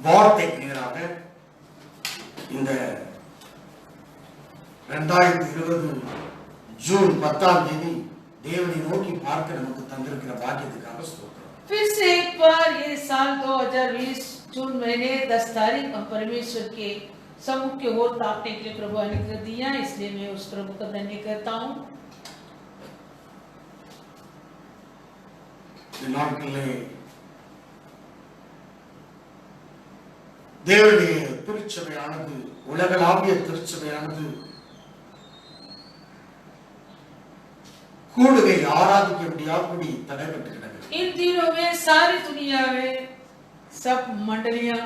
வார்த்தைக்கு நேராக இந்த 2020 ஜூன் 10ஆம் தேதி தேவனை நோக்கி பார்க்க நமக்கு தந்திருக்கிற பாக்கியத்துக்காக ஸ்தோத்திரம். फिर से एक बार ये साल 2020 जून महीने 10 तारीख हम परमेश्वर के सम्मुख की ओर ताकने के लिए प्रभु अनुग्रह दिया, इसलिए मैं उस प्रभु का धन्य करता हूँ। நாட்களிலே தேவனுடைய திருச்சபையானது, உலகளாவிய திருச்சபையானது கூடுகை ஆராதிக்க முடியாதபடி தடைபட்டு கிடக்கிறது. इन दिनों में सारी दुनिया में सब मंडलियां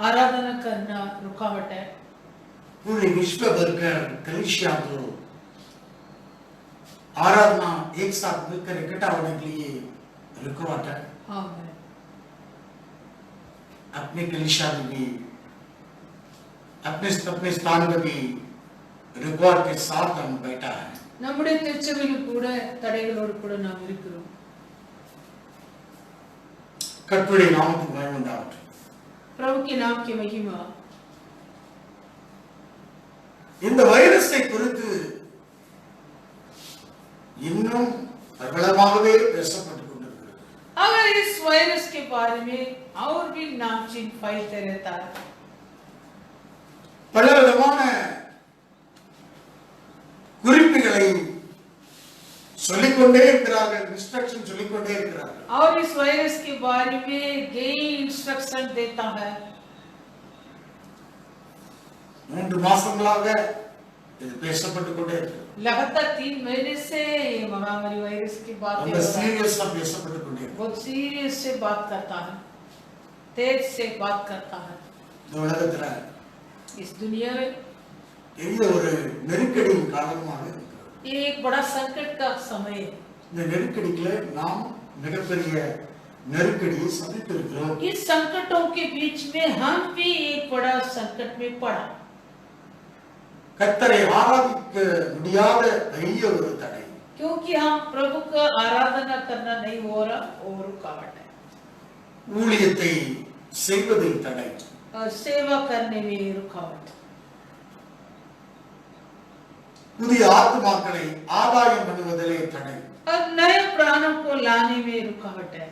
आराधना करना रुकावट है। पूरे विश्व भर का कलीसिया तो आराधना एक साथ मिलकर इकट्ठा होने के लिए रुकावट है। हाँ, अपने कलीसिया में भी अपने स्थान में भी रिकॉर्ड के साथ हम बैठा है। நம்முடைய திருச்சபையில் கூட தடைகளோடு கூட நாம் இருக்கிறோம். கர்த்தருடைய நாமத்துக்கு மகிமை உண்டாகட்டும். प्रभु के नाम की महिमा। இந்த வைரஸை குறித்து இன்னும் பிரபலமாகவே பேசப்பட்டு கொண்டிருக்கிறது. अगर इस वायरस के बारे में और भी नामचीन फैलते रहता है, பலவிதமான குறிப்புகளை சொல்லிக்கொண்டே இருக்கிறார்கள், இன்ஸ்ட்ரக்ஷன் சொல்லிக்கொண்டே இருக்கிறார்கள். और इस वायरस के बारे में कई इंस्ट्रक्शन देता है। 3 மாசங்களாக இது பேசப்பட்டு கொண்டே இருக்கிறது. लगातार 3 महीने से ये महामारी वायरस की बात ரொம்ப சீரியஸா பேசப்பட்டு கொண்டே இருக்கிறது. बहुत सीरियस से बात करता है, तेज से बात करता है। இந்த உலகத்துல इस दुनिया में பெரிய ஒரு நெருக்கடியின் காலமாக இருக்கிறது. ये एक बड़ा संकट का समय है। இந்த நெருக்கடிக்குள்ள நாம் மிகப்பெரிய நெருக்கடியை சந்தித்திருக்கிறோம். इस संकटों के बीच में हम भी एक बड़ा संकट में पड़ा। கர்த்தரை ஆராதிக்க முடியாத பெரிய ஒரு தடை. क्योंकि हम प्रभु का आराधना करना नहीं हो रहा और रुकावट है। ஊழியத்தை செய்வதில் தடை. और सेवा करने में रुकावट। புதிய ஆத்மாக்களை ஆதாயம் பண்ணுவதிலே தடை. और नए प्राणों को लाने में रुकावट है।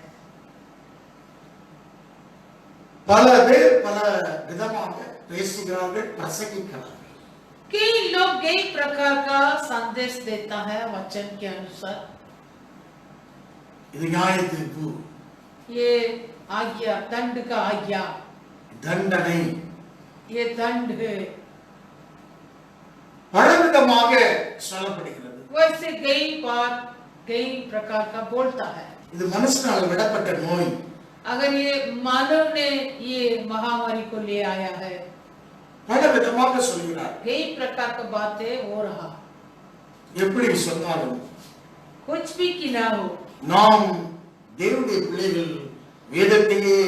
பல பேர் பல விதமாக பேசுகிறார்கள், பிரசங்கிக்கிறார்கள். कई लोग कई प्रकार का संदेश देता है वचन के अनुसार। இது நியாய தீர்ப்பு, ये आज्ञा, दंड का आज्ञा, தண்டனை, ये दंड है। பலவிதமாக சொல்லப்படுகிறது. वैसे कई बार कई प्रकार का बोलता है। இது மனுஷனால் விடப்பட்ட நோய். अगर ये मानव ने ये महामारी को ले आया है, பலவிதமாக சொல்கிறார். कई प्रकार का बातें हो रहा। எப்படி சொன்னாலும் कुछ भी कि ना हो, நாம் தேவனுடைய பிள்ளைகள் வேதத்தையே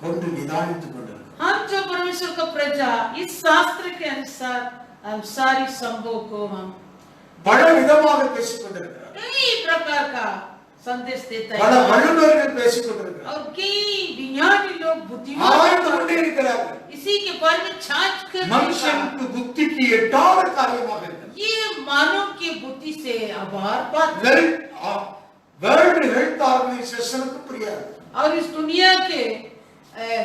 கொண்டு நிதானித்துக் கொண்டிருக்கிறோம். हम जो परमेश्वर का प्रजा इस शास्त्र के अनुसार हम सारी संभव को हम பல விதமாக பேசிக் கொண்டிருக்கிறார். कई प्रकार का संदेश देता பல है। வல்லுநர்கள் பேசிக் கொண்டிருக்கிறார். और कई विज्ञानी लोग ஆய்ந்து बुद्धिमान கொண்டே இருக்கிறார்கள். इसी के बारे में छाछ कर மனுஷனுக்கு புத்திக்கு எட்டாத காரியமாக இருக்கிறது. ये मानव की बुद्धि से अबार बात। வேர்ல்ட் ஹெல்த் ஆர்கனைசேஷனுக்கு புரியாது. और इस दुनिया के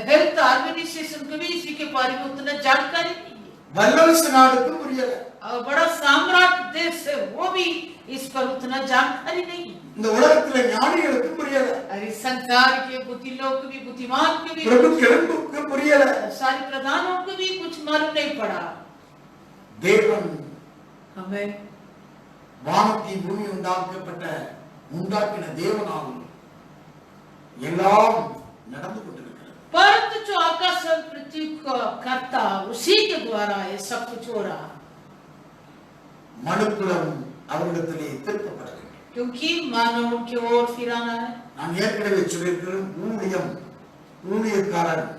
हेल्थ ऑर्गेनाइजेशन को भी इसी के बारे में उतना जानकारी नहीं है। வல்லரசு நாடுக்கு புரியல. और बड़ा सम्राट देश है, वो भी इस पर उतना जानकारी नहीं है। இந்த உலகத்துல ஞானிகளுக்கு புரியல. और इस संसार के बुद्धि लोग को भी, बुद्धिमान को भी, பிரபுக்களுக்கு புரியல. सारे प्रधानों को भी कुछ मालूम नहीं पड़ा। தேவன் हमें வானத்தை பூமி உண்டாக்கின தேவனால் எல்லாம் நடந்து கொண்டிருக்கிறது. परंतु जो आकाश और पृथ्वी का करता उसी के द्वारा ये सब कुछ हो रहा। மனுக்குலம் அவரிடத்திலே திருப்பப்பட வேண்டும். क्योंकि मानव की ओर फिराना है। நான் ஏற்கனவே சொல்லியிருக்கிறேன், ஊழியக்காரன்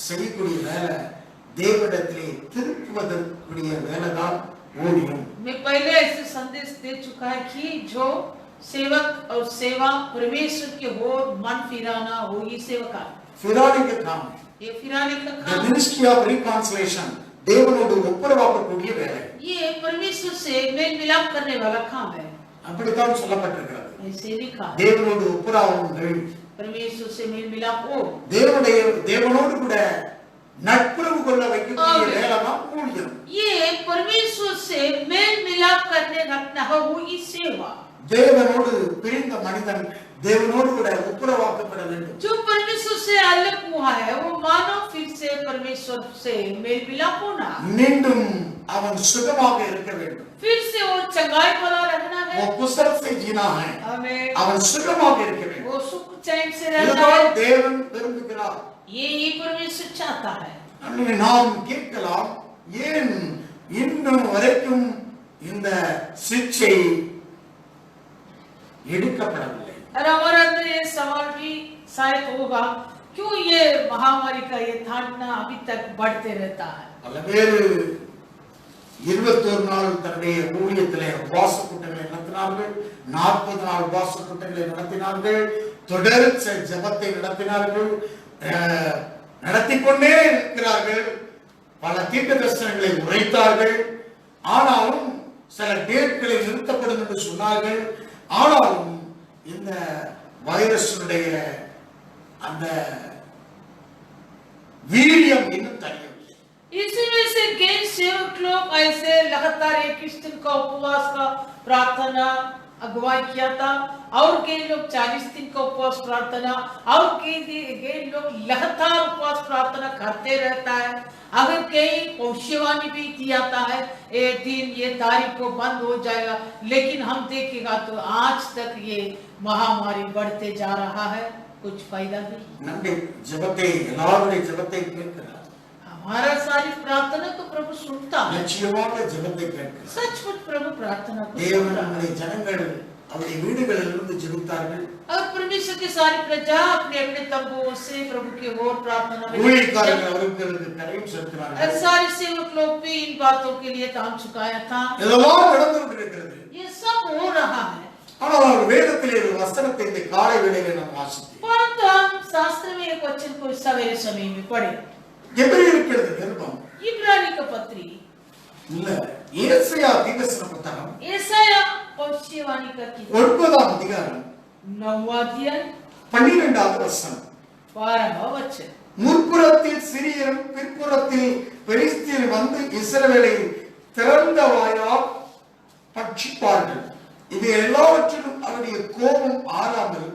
செய்யக்கூடிய வேலை தேவனிடத்திலே திருப்புவதற்குரிய வேலைதான் ஊழியம். मैं पहले ऐसे संदेश दे चुका है कि जो सेवक और सेवा परमेश्वर की ओर मन फिराना वही सेवक है। फिराने के काम ये फिराने का The काम, ministry of reconciliation, தேவனோடு ஒப்புரவாக்கக்கூடிய வேலை. ये परमेश्वर से मेल मिलाप करने वाला काम है। அப்படித்தான் சொல்லப்பட்டிருக்கிறது. ऐसे लिखा है, தேவனோடு ஒப்புரவாகுங்கள். परमेश्वर से मेल मिलाप हो, தேவனோடு கூட நட்புறவு கொள்ள வைக்கக்கூடிய வேலை தான் ஊழியம். ये परमेश्वर से मेल मिलाप करने रखना है, वो ही सेवा। தேவனோடு பிரிந்த மனிதன் தேவனோடு கூட ஒப்புரவாக்கப்பட வேண்டும். जो परमेश्वर से अलग हुआ है, वो मानो फिर से परमेश्वर से मेल मिलाप होना, மீண்டும் அவன் சுகமாக இருக்க வேண்டும். फिर से वो चंगाई वाला रहना है, वो कुशल से जीना है. हमें அவன் சுகமாக இருக்க வேண்டும். वो सुख चैन से रहना இதுதான் है, தேவன் விரும்புகிறார். ये ही परमेश्वर चाहता है। நாம் கேட்கலாம், ஏன் இன்னும் வரைக்கும் இந்த சிக்ஷை எடுக்கப்படவில்லை? और हमारे अंदर ये सवाल भी शायद होगा, क्यों ये महामारी का ये थाटना अभी तक बढ़ते रहता है? பல பேர் 21 நாள் தன்னுடைய ஊழியத்திலே உபவாச கூட்டங்களை நடத்தினார்கள், 40 நாள் உபவாச கூட்டங்களை நடத்தினார்கள், தொடர்ச்ச ஜெபத்தை நடத்தினார்கள், நடத்திக்கொண்டே இருக்கிறார்கள். பல தீர்க்க தரிசனங்களை உரைத்தார்கள். ஆனாலும் சில டேட்களை நிறுத்தப்படும் என்று சொன்னார்கள். ஆனாலும் இந்த வைரஸுடைய அந்த வீரியம் இன்னும் தனியவில்லை. इसी में से कई सेवक लोग ऐसे लगातार 21 दिन का उपवास का प्रार्थना अगुवाई किया था, और कई लोग 40 दिन का उपवास प्रार्थना, और कई लोग लगातार उपवास प्रार्थना करते रहता है। अगर कई भविष्यवाणी भी दियाता है, एक दिन ये तारीख को बंद हो जाएगा, लेकिन हम देखेगा तो आज तक ये महामारी बढ़ते जा रहा है, कुछ फायदा नहीं। நம்முடைய ஜெபத்தை, எல்லாருடைய ஜெபத்தை கேட்கிறார். हमारा सारी प्रार्थना को प्रभु सुनता है, நிச்சயமாக ஜெபத்தை கேட்கிறார். सचमुच प्रभु प्रार्थना को தேவன் सुनता है। நம்முடைய ஜனங்கள் அவருடைய வீடுகளிலிருந்து ஜெபித்தார்கள். और परमेश्वर की सारी प्रजा अपने अपने तंबुओं से प्रभु की ओर प्रार्थना में ஊழியக்காரர்கள் அவருக்கு கரையும் செலுத்தினார்கள். और सारे सेवक लोग भी इन बातों के लिए काम चुकाया था। இதெல்லாம் நடந்து கொண்டிருக்கிறது. ये सब हो रहा है, ஆனால் அவர் வேதத்திலே ஒரு வசனத்தை இந்த காலை வேளையிலே நாம் வாசித்தோம். परंतु हम शास्त्र में एक वचन को सवेरे समय में पढ़े। எபிரேயருக்கு எழுதின நிருபம் इब्रानी का पत्री இல்ல, ஏசாயா தீர்க்கதரிசன புத்தகம் यशाया भविष्यवाणी का किताब 9ஆம் அதிகாரம் 9वां अध्याय 12வது வசனம். 12वां वचन, முற்புறத்தில் சிரியரும் பிற்புறத்தில் பெலிஸ்தியர் வந்து இஸ்ரவேலை திறந்த வாயால் பட்சிப்பார்கள். இது எல்லாவற்றிலும் அவருடைய கோபம் ஆறாமல்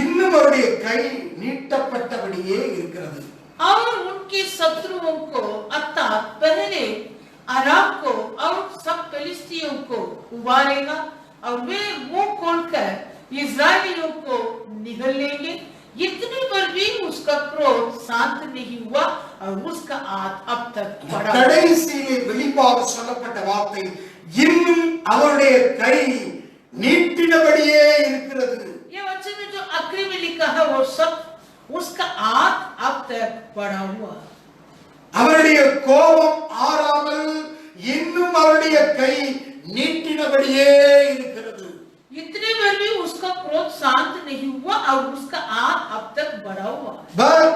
இன்னும் அவருடைய கை நீட்டப்பட்டபடியே இருக்கிறது. और उनके शत्रुओं को अर्थात पहले अराब को और सब फिलिस्तीयों को उबारेगा, और वे मुंह खोलकर इस्राएलियों को निगल लेंगे। इतने पर भी उसका क्रोध शांत नहीं हुआ, और उसका हाथ अब तक बढ़ा। கடைசியிலே வெளிப்பாக சொல்லப்பட்ட வார்த்தை, இன்னும் அவருடைய கை நீட்டினபடியே இருக்கிறது. ये वचन में जो आखिरी में लिखा है वो सब, उसका हाथ अब तक बढ़ा हुआ। அவருடைய கோபம் ஆறாமல் இன்னும் அவருடைய கை நீட்டினபடியே இருக்கிறது. इतने पर भी उसका क्रोध शांत नहीं हुआ, और उसका हाथ अब तक बढ़ा हुआ। But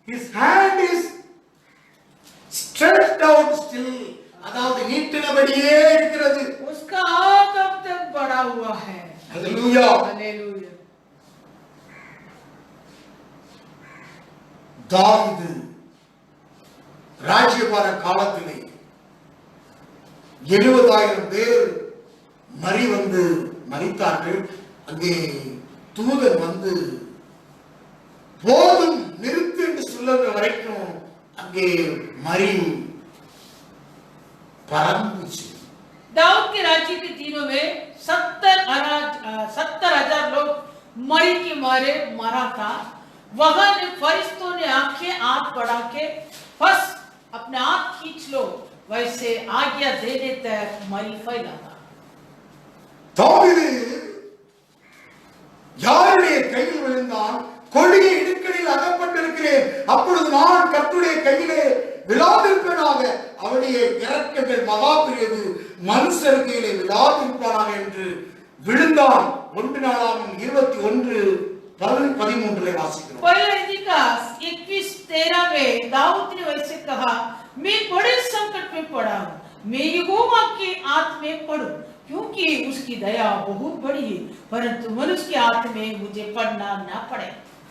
his hand is stretched out still. அதாவது நீட்டினபடியே இருக்கிறது. उसका हाथ अब तक बढ़ा हुआ है। Hallelujah. हालेलुया। தாவீது ராஜ்யபார காலத்திலே 70,000 பேர் மரித்தார்கள். அங்கே தூதன் வந்து போதும் நிறுத்து என்று சொல்லுற வரைக்கும் அங்கே மரி பறந்துச்சு. दाऊद के राज्य के दिनों में 70,000 लोग मरी के मारे मरा था। वहां ने फरिश्तों ने आंखें हाथ बढ़ा के बस अपने हाथ खींच लो, वैसे आज्ञा देने तक मरी फैला था। தாவீது யாருடைய கையில் விழுந்தான்? கொடிய இடுக்கணில் அகப்பட்டிருக்கிறேன், அப்பொழுது நான் கர்த்தருடைய கையிலே விழாதிருப்பேனாக, அவருடைய இரக்கங்கள் மகா பெரியது, மனுஷர் கையிலே விழாதிருப்பானாக என்று விழுந்தான். 1 நாளாகமம் 21 13 வாசிக்கிறோம். पहला इतिहास 21:13 में दाऊद ने वैसे कहा, मैं बड़े संकट में पड़ा हूँ, मैं यहोवा के हाथ में पड़ूं, क्योंकि उसकी दया बहुत बड़ी है, परंतु मनुष्य के हाथ में मुझे पड़ना ना पड़े.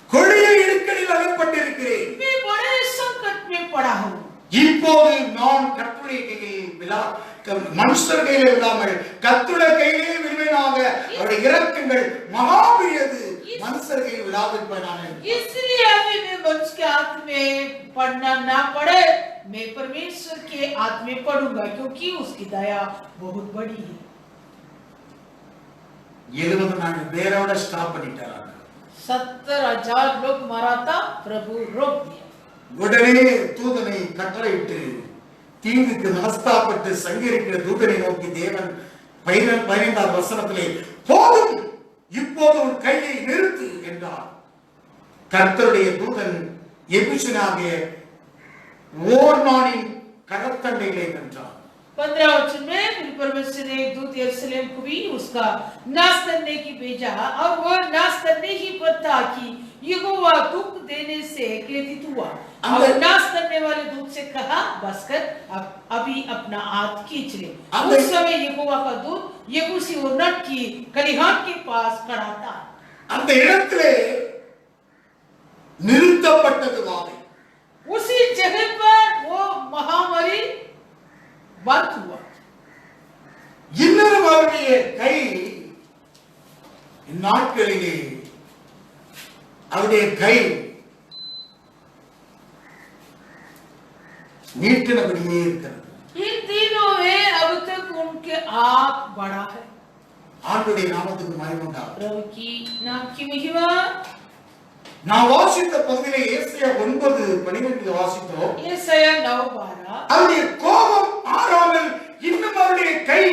கொடிய இடுக்கணில் அகப்பட்டிருக்கிறேன். मैं बड़े संकट में पड़ा हूँ. இப்போது நான் கர்த்தருடைய கையில் மனுஷர் கையிலே விடாமல் கர்த்தருடைய கையிலே விடுவேனாக. அவருடைய இரக்கங்கள் மகா பெரியது, மனுஷர் கையில் விடாதிருப்பேனாக. इसलिए अभी मैं मनुष्य के हाथ में पड़ना ना पड़े, मैं परमेश्वर के हाथ में पड़ूंगा, क्योंकि उसकी दया बहुत बड़ी है. 74 பேரோட ஸ்டாப் பண்ணிட்டாங்க. 70,000 लोग मारा था, प्रभु रोक दिया. உடனே தூதனை கட்டளையிட்டு தீங்குக்கு மனஸ்தாபப்பட்டு சங்கரிக்கிற தூதனை நோக்கி தேவன் 15 வசனத்திலே, போதும், இப்போது உன் கையை நிறுத்து என்றார். கர்த்தருடைய தூதன் எபிஷனாகிய ஓர்னானின் கடற்கண்டையிலே நின்றார். 15 वचन में परमेश्वर ने एक दूत यरूशलेम को भी उसका नाश करने की भेजा, और वो नाश करने ही पर था कि यहोवा दुख देने से क्रोधित हुआ, और नाश करने वाले दूत से कहा, बस कर, अभी अपना हाथ खींच ले. उस समय यहोवा का दूत यबूसी ओर्नान की कलिहान के पास खड़ा था. அந்த இடத்திலே நிறுத்தப்பட்டது வாதை. उसी जगह पर वो महामारी बंद हुआ. இன்னும் அவருடைய கை இந்நாட்களிலே அவருடைய கை நீட்டினபடியே இருக்கிறது. इन तीनों में अब तक उनके हाथ बढ़ा है. ஆண்டவருடைய நாமத்துக்கு மகிமை உண்டாகட்டும். प्रभु की नाम की महिमा. நான் வாசித்த பகுதியிலே ஏசாயா 9:12 வாசித்தோம். ஏசாயா 9:12. அவருடைய கோபம் ஆறாமல் இன்னும் அவருடைய கை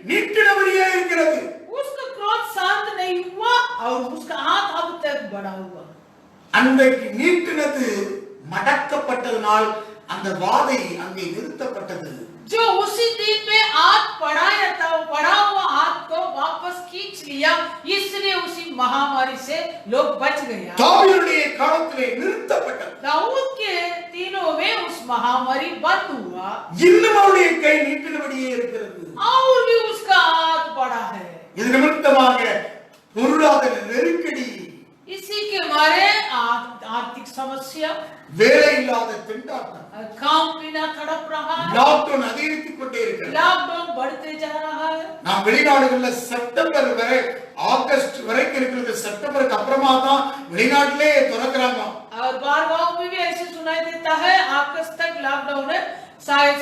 நீட்டினபடியே இருக்கிறது. उसका क्रोध शांत नहीं हुआ और उसका हाथ अब तक बढ़ा हुआ. அன்றைக்கு நீட்டினது மடக்கப்பட்டதனால் அந்த வாதை அங்கே நிறுத்தப்பட்டது. जो उसी दिन में हाथ बढ़ाया था, वो बढ़ा हुआ हाथ को वापस खींच लिया, इसलिए उसी महामारी से लोग बच गए. தாவீதுடைய காலத்திலே நிறுத்தப்பட்டது. दाऊद के दिनों में उस महामारी बंद हुआ, இன்னும் அவருடைய கை நீட்டினபடியே இருக்கிறது. और भी उसका हाथ बढ़ा है. இது நிமித்தமாக பொருளாதார நெருக்கடி, इसी के मारे आर्थिक समस्या, வேலை இல்லாத திண்டாட்டம், काम बिना तड़प रहा है, லாக்டவுன் அதிகரித்துக் கொண்டே இருக்கிறது. लॉकडाउन बढ़ते जा रहा है. நாம் வெளிநாடுகள்ல செப்டம்பர் வரை ஆகஸ்ட் வரைக்கும் இருக்கிறது. செப்டம்பருக்கு அப்புறமா தான் வெளிநாட்டிலே திறக்கிறாங்க. और बाहर गांव में भी ऐसे सुनाई देता है, अगस्त तक लॉकडाउन है, शायद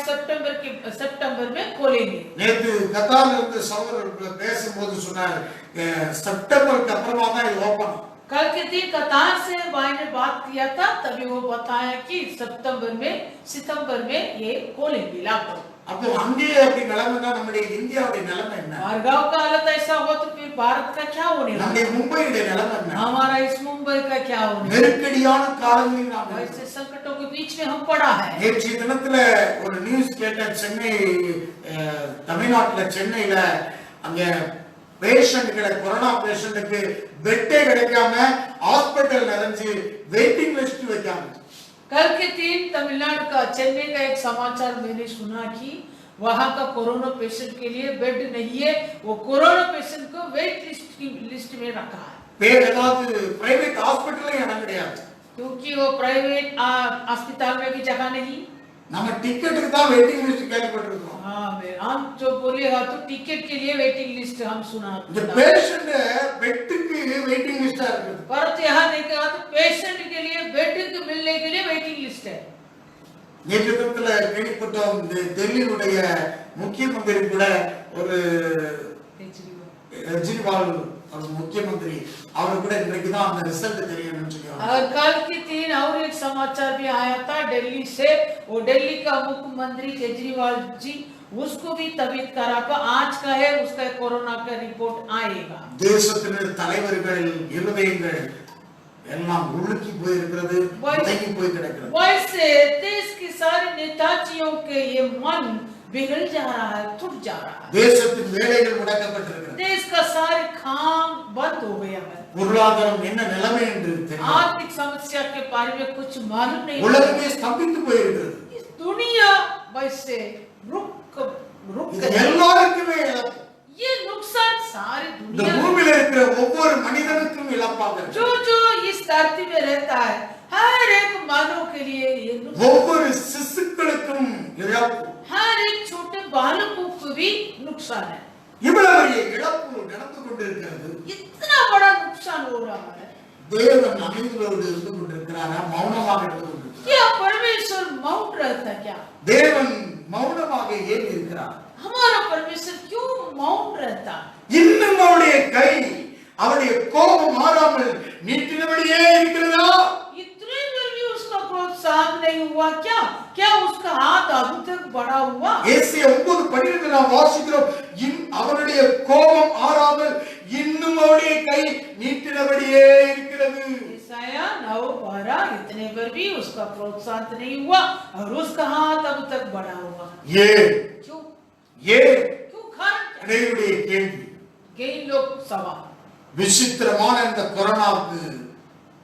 सितंबर में खोलेंगे. நேத்து கத்தார்ல இருந்து சகோதரர்கள் பேசும்போது சொன்னார், செப்டம்பருக்கு அப்புறமா தான் இது ஓபன். कल के दिन कतार से भाई ने बात किया था, तभी वो बताया कि सितंबर में ये खोलेंगे लॉकडाउन. அப்போ அங்கே அப்படி நிலைமைன்னா நம்முடைய இந்தியாவுடைய நிலைமை என்ன? और गांव का हालत ऐसा हुआ तो फिर भारत का क्या होने वाला? நம்முடைய மும்பையுடைய நிலைமை என்ன? हमारा इस मुंबई का क्या होने वाला? நெருக்கடியான காலங்களில் நாம் ऐसे संकटों के बीच में हम पड़ा है. நேற்றைய தினத்துல ஒரு நியூஸ் கேட்ட, சென்னை தமிழ்நாட்டுல சென்னையில அங்க பேஷண்ட்களை, கொரோனா பேஷண்ட்டுக்கு பெட்டே கிடைக்காம ஹாஸ்பிட்டல் நிறைஞ்சு வெயிட்டிங் லிஸ்ட் வைக்காம. कल के दिन तमिलनाडु का चेन्नई का एक समाचार मैंने सुना कि वहां का कोरोना पेशेंट के लिए बेड नहीं है, वो कोरोना पेशेंट को वेट लिस्ट में रखा है. ஏதாவது பிரைவேட் ஹாஸ்பிட்டல்ல இடம் கிடையாது. क्योंकि वो प्राइवेट अस्पताल में भी जगह नहीं. நம்ம டிக்கெட்டுக்கு தான் வெயிட்டிங் லிஸ்ட் கேள்விப்பட்டிருக்கோம். हाँ, हम जो बोलेगा तो टिकट के लिए वेटिंग लिस्ट हम सुना. இந்த பேஷண்ட் பெட்டுக்கு வெயிட்டிங் லிஸ்டா இருக்கு. पर यहाँ नहीं कहा तो पेशेंट के लिए बेड के मिलने के लिए वेटिंग लिस्ट है. நேற்று தினத்துல கேள்விப்பட்டோம், டெல்லியுடைய முக்கியமந்திரி கூட ஒரு கெஜ்ரிவால் मुख्यमंत्री रिजल्ट और कल के दिन और एक समाचार भी आया था दिल्ली से, वो दिल्ली का मुख्यमंत्री केजरीवाल जी, उसको भी तबीयत खराब आज का है, उसका कोरोना का रिपोर्ट आएगा. தேசத்தின் தலைவர்கள் இருதயங்கள் எல்லாம் உருகி போய் இருக்கிறது, உடைந்து போய் கிடக்கிறது. वैसे देश के सारे नेताजियों के ये मन बिगड़ जा रहा है, टूट जा रहा है। தேசத்தின் வேலைகள் முடக்கப்பட்டிருக்கிறது. देश का सारे काम बंद हो गया है। பொருளாதாரம் என்ன நிலைமை என்று தெரியும். आर्थिक समस्या के बारे में कुछ मालूम नहीं। உலகமே ஸ்தம்பித்து போயிருக்கிறது. इस दुनिया वैसे रुक இது எல்லாருக்குமே இழப்பு. ये नुकसान सारी இந்த दुनिया பூமியில இருக்கிற ஒவ்வொரு மனிதனுக்கும் இழப்பாக இருக்கு. जो इस धरती में रहता है हर एक मानव के लिए ये नुकसान, ஒவ்வொரு சிசுக்களுக்கும் இழப்பு. हर एक छोटे बालकों को भी नुकसान है। இவ்வளவு இழப்பு நடந்து கொண்டிருக்கிறது. इतना बड़ा नुकसान हो रहा है। தேவன் அமைதியோடு இருந்து கொண்டிருக்கிறாரா, மௌனமாக இருந்து கொண்டிருக்கிறாரா? क्या परमेश्वर मौन रहता क्या? தேவன் மௌனமாக ஏன் இருக்கிறார்? हमारा परमेश्वर क्यों मौन रहता? இன்னும் அவருடைய கை, அவருடைய கோபம் மாறாமல் நீட்டினபடியே இருக்கிறதா? इतने में भी उसका क्रोध शांत नहीं हुआ क्या? क्या उसका हाथ अभी तक बढ़ा हुआ? ஏசாயா 9:12 நாம் வாசிக்கிறோம், அவருடைய கோபம் ஆறாமல் இன்னும் அவருடைய கை நீட்டினபடியே இருக்கிறது. ईसाया 9:12 इतने पर भी उसका क्रोध शांत नहीं हुआ और उसका हाथ अब तक बढ़ा हुआ। ஏன் क्यों? ஏன் क्यों कारण? அனைவருடைய கேள்வி. कई लोग सवाल। விசித்திரமான இந்த கொரோனாவுக்கு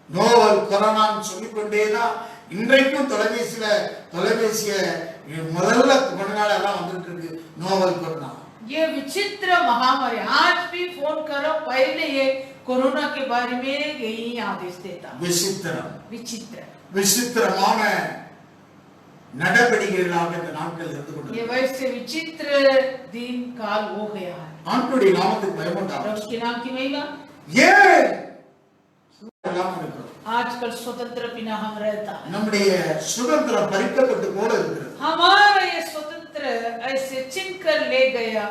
நோவல் கொரோனான்னு சொல்லிக்கொண்டேதான் இன்றைக்கும் தொலைபேசிய முதல்ல கொஞ்ச நாள் எல்லாம் வந்துட்டு இருக்கு நோவல் கொரோனா. ये विचित्र महामारी, आज भी फोन करो पहले ये कोरोना के बारे में यही आदेश देता। விசித்திரம், विचित्र, விசித்திரமான நடவடிக்கைகளாக இந்த நாட்கள் இருந்து ये கொண்டிருக்கிறது. वैसे विचित्र दिन काल हो गया है। ஆண்டவருடைய நாமத்துக்கு பயமுண்டாகும். और उसके नाम की महिमा। ஏன் எல்லாம் இருக்கிறோம்? आजकल स्वतंत्र बिना हम रहता है। நம்முடைய சுதந்திரம் பறிக்கப்பட்டு போல இருக்கிறது. हमारा ये स्वतंत्र ऐसे छीन कर ले गया।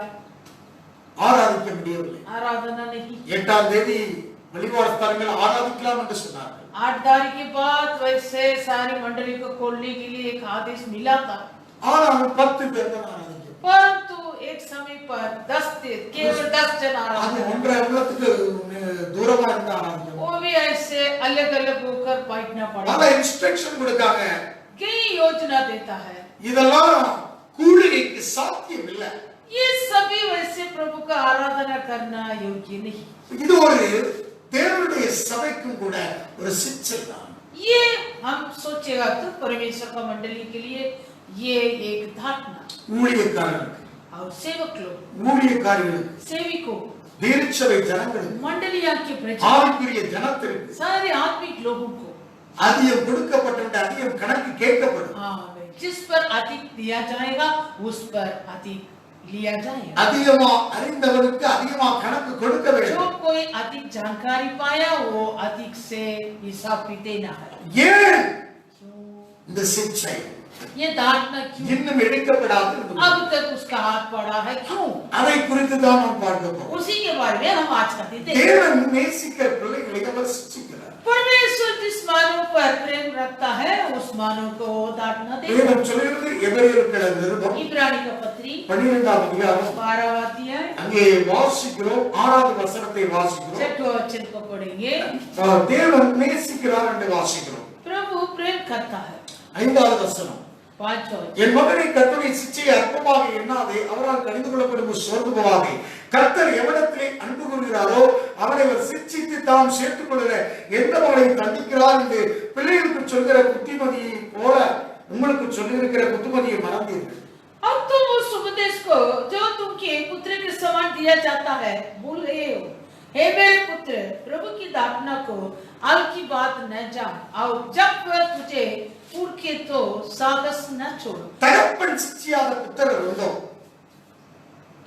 ஆராதிக்க முடியவில்லை. आराधना नहीं। 8ஆம் தேதி வழிபாடு ஸ்தலங்கள் ஆராதிக்கலாம் என்று சொன்னார்கள். 8 तारीख के बाद वैसे सारी मंडली को खोलने के लिए एक आदेश मिला था, ஆனால் 10 பேர் தான் ஆராதிக்க. परंतु एक समय पर 10 थे, केवल 10 जन அது आराधना। ஒன்றரை அங்குலத்துக்கு தூரமா இருந்து ஆராதிக்கணும். वो भी ऐसे अलग अलग होकर बैठना பல पड़ा। இன்ஸ்ட்ரக்ஷன் கொடுக்காங்க. कई योजना देता है। இதெல்லாம் கூலிக்கு சாத்தியம் இல்ல. ये सभी वैसे प्रभु का आराधना करना योग्य नहीं। இது ஒரு தேவனுடைய சபைக்கும் கூட ஒரு சிச்சை தான். ये हम सोचेगा तो परमेश्वर का मंडली के लिए ये एक धारणा। ஊழியக்காரர்களுக்கு, और सेवक लोग, ஊழியக்காரர்களுக்கு, सेविकों, திருச்சபை ஜனங்களுக்கு, मंडलियां के प्रजा, ஆவிக்குரிய ஜனத்திற்கு सारे आत्मिक लोगों को அதிகம் கொடுக்கப்பட்ட அதிகம் கணக்கு கேட்கப்படும். जिस पर अधिक दिया जाएगा उस पर अधिक लिया जाएगा। அதிகமா அறிந்தவருக்கு அதிகமா கணக்கு கொடுக்க जो வேண்டும். कोई अधिक जानकारी पाया वो अधिक से हिसाब भी देना है। ஏன் இந்த சிச்சை ये धारणा क्यों இன்னும் எடுக்கப்படாது? अब तक उसका हाथ पड़ा है, क्यों? அதை குறித்து தான் நாம் பார்க்க போறோம். उसी के बारे में हम आज का दिन देखेंगे। தேவன் நேசிக்கிற பிள்ளைகளை அவர் சிச்சிக்கிறார். परमेश्वर जिस मानव पर प्रेम रखता है उस मानव को धारणा देता है। தேவன் சொல்கிறது எபிரேயருக்கு நிருபம் इब्रानी का पत्री 12ஆம் அதிகாரம் 12वां अध्याय அங்கே வாசிக்கிறோம். 6வது வசனத்தை வாசிக்கிறோம். 6वें वचन को पढ़ेंगे। தேவன் நேசிக்கிறார் என்று வாசிக்கிறோம். प्रभु प्रेम करता है। 5வது வசனம், 5वां वचन, என் மகனை கர்த்தருடைய சிச்சையை அற்பமாக எண்ணாதே, அவரால் கடிந்து கொள்ளப்படும் சோர்ந்து போவாதே. கர்த்தர் எவனிடத்திலே அன்பு கொள்கிறாரோ அவனை அவர் சிச்சித்து தாம் சேர்த்துக் கொள்கிற எந்த மகனையும் தண்டிக்கிறார் என்று பிள்ளைகளுக்கு சொல்கிற புத்திமதியை போல உங்களுக்கு சொல்லியிருக்கிற புத்திமதியை மறந்தீர்கள். अब तुम उस उपदेश को जो तुमके पुत्र के समान दिया जाता है भूल गए हो। हे मेरे पुत्र, प्रभु की धारणा को आल की बात न जान, और जब वह तुझे उड़के तो साहस न छोड़, தகப்பன் சிச்சியாத புத்திரர் உண்டோ?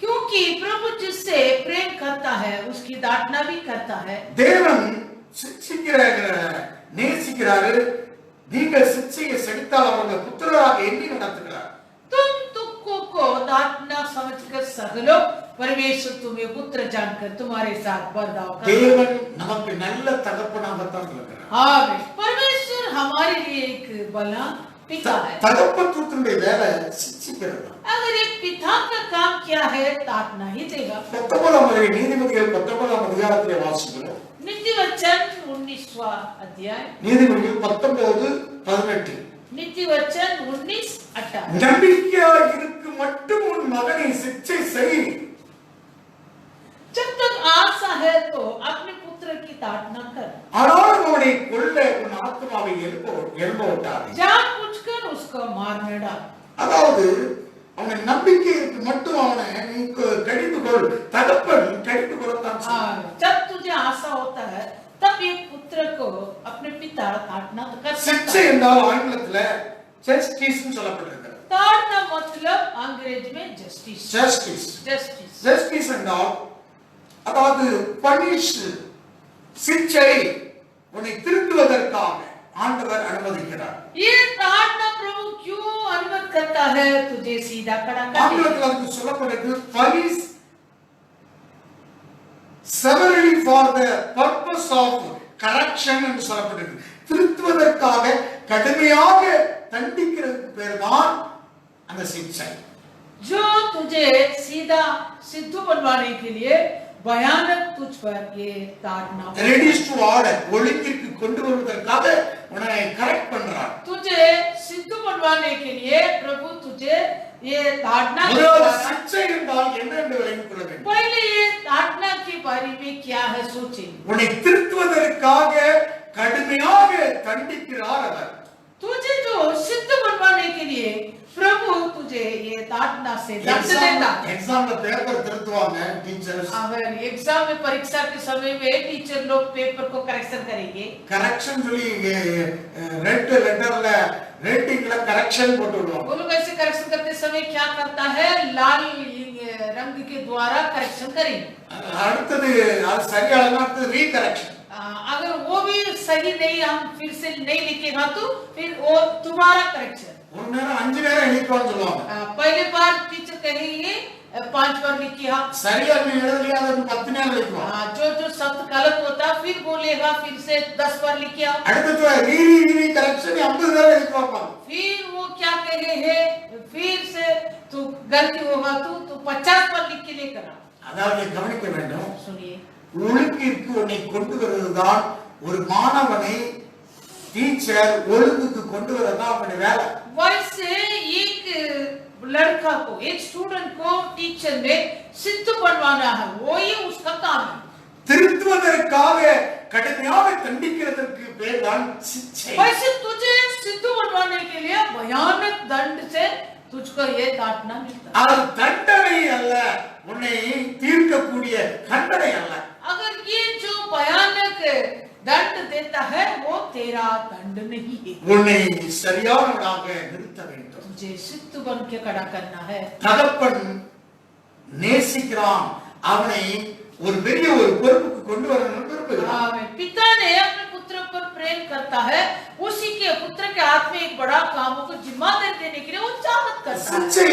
क्योंकि प्रभु जिससे प्रेम करता है उसकी धारणा भी करता है। தேவன் சிச்சிக்கிறார், நேசிக்கிறாரு. நீங்கள் சிச்சையை செலுத்தால் அவர்கள் புத்திரராக எண்ணி நடத்துகிறார். तुम तुक्को को धारणा समझकर सगलो, परमेश्वर तुम्हें पुत्र जानकर तुम्हारे साथ बर्ताव करता है। தேவன் நமக்கு நல்ல தகப்பனாகத்தான் இருக்கிறார். आमीन। परमेश्वर हमारे लिए एक भला पिता है। தகப்பத்துவத்தினுடைய வேலை சிச்சிக்கிறது. अगर एक पिता का काम क्या है, ताकना ही देगा। 19ஆம் நீதிமொழிகள் 19ஆம் அதிகாரத்திலே வாசிக்கிறோம். नीति वचन 19वां अध्याय, நீதிமொழிகள் 19:18. नीति वचन 19:18। நம்பிக்கையா இருக்கும் மட்டும் உன் மகனை சிக்ஷை செய். जब तक आशा है तो अपने पुत्र की ताड़ना कर, ஆனாலும் அவனை கொல்ல உன் ஆத்மாவை எழும்ப விட்டாதே. जानबूझकर उसको मारने डाल. அதாவது அவனை நம்பிக்கைக்கு மட்டும் அவனை நீ கடிந்து கொள். தகப்பன் கடிந்து கொள்ளத்தான் செய்வான். जब तुझे आशा होता है तब एक पुत्र को अपने पिता ताड़ना तो कर सकता சிக்ஷை है. என்றால் ஆங்கிலத்துல ஜஸ்டிஸ் சொல்லப்பட்டிருக்கிறது. ताड़ना मतलब अंग्रेज में जस्टिस. ஜஸ்டிஸ் जस्टिस ஜஸ்டிஸ் என்றால் அதாவது பனிஷ், சிக்ஷை உன்னை திருத்துவதற்காக ஆண்டவர் அனுமதிக்கிறார். ये ताड़ना प्रभु क्यों अनुमति करता है तुझे सीधा खड़ा करने? ஆங்கிலத்தில் அதுக்கு சொல்லப்படுகிறது punish severely for the purpose of correction என்று சொல்லப்படுகிறது. திருத்துவதற்காக கடுமையாக தண்டிக்கிறதுக்கு பேர் தான் அந்த சிக்ஷை. जो तुझे सीधा सिद्धू बनवाने के लिए भयानक तुझ पर ये ताड़ना. ரெடியூஸ் டு ஆர்டர், ஒழுங்கிற்கு கொண்டு வருவதற்காக உன்னை கரெக்ட் பண்றார். तुझे सिद्धू बनवाने के लिए प्रभु तुझे ये ताड़ना முதலாவது சிக்ஷை என்றால் என்ன என்று விளங்கிக் கொள்ள வேண்டும். पहले ये ताड़ना के बारे में क्या है सोचें. உன்னை திருத்துவதற்காக கடுமையாக தண்டிக்கிறார் அவர். तुझे जो सिद्ध बनवाने के लिए प्रभु तुझे ये ताड़ना से दंड देता है. எக்ஸாம்ல பேப்பர் திருத்துவாங்க டீச்சர்ஸ். अगर एग्जाम में परीक्षा के समय में टीचर लोग पेपर को करेक्शन करेंगे. கரெக்ஷன் சொல்லி ரெட் லெட்டர்ல ரேட்டிங்ல கரெக்ஷன் போட்டு விடுவாங்க. वो लोग ऐसे करेक्शन करते समय क्या करता है, लाल रंग के द्वारा करेक्शन करेंगे. அடுத்தது அது சரியானது, அடுத்தது ரீகரெக்ஷன். अगर वो भी सही नहीं, हम फिर से नहीं लिखेगा तो फिर वो दोबारा करेक्शन. ஒரு நேரம் 5 நேரம் எழுதிக்கோன்னு சொல்லுவாங்க. पहले बार टीचर कहेंगे 5 बार लिखिए. சரியா நீ எழுதலையா அது 10 நேரம் எழுதிக்குவாங்க. जो जो शब्द गलत होता फिर बोलेगा फिर से 10 बार लिखिए. அடுத்து ரீ கரெக்ஷன் 50 நேரம் எழுதிக்குவாங்க. फिर वो क्या कहे है, फिर से तो गलती होगा तो 50 बार लिख के लेकर आ. அதாவது கவனிக்க வேண்டும். सुनिए, ஒழுங்கிற்கு உன்னை கொண்டு வருவதுதான் ஒரு மாணவனை டீச்சர் ஒழுங்குக்கு கொண்டு வரதான் அவனுடைய வேலை. वैसे एक लड़का को, एक स्टूडेंट को टीचर ने सिद्ध बनवाना है, वो ही उसका काम है. திருத்துவதற்காக கடுமையாக தண்டிக்கிறதற்கு பேர் தான் சிக்ஷை. वैसे तुझे सिद्ध बनवाने के लिए भयानक दंड से तुझको ये ताड़ना मिलता है. அது தண்டனை அல்ல, உன்னை தீர்க்கக்கூடிய கண்டனை அல்ல. अगर ये जो भयानक दंड देता है वो तेरा दंड नहीं है. உன்னை சரியானவனாக நிறுத்த வேண்டும். तुझे सिद्ध बन के खड़ा करना है. தகப்பன் நேசிக்கிறான், அவனை ஒரு பெரிய ஒரு பொறுப்புக்கு கொண்டு வரணும்னு விரும்புகிறான். पिता ने अपने पुत्र पर प्रेम करता है, उसी के पुत्र के हाथ में एक बड़ा कामों को जिम्मेदारी देने के लिए वो चाहत करता है. சிக்ஷை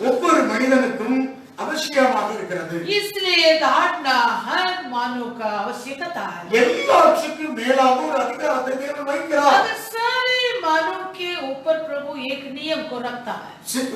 ஒவ்வொரு மனிதனுக்கும் அவசியமாக இருக்கிறது. इसलिए ताड़ना हर मानव का आवश्यकता है. எல்லாவற்றுக்கும் மேலாக ஒரு அதிகாரத்தை தேவன் வைக்கிறார். अगर सारे मानव के ऊपर प्रभु एक नियम को रखता है.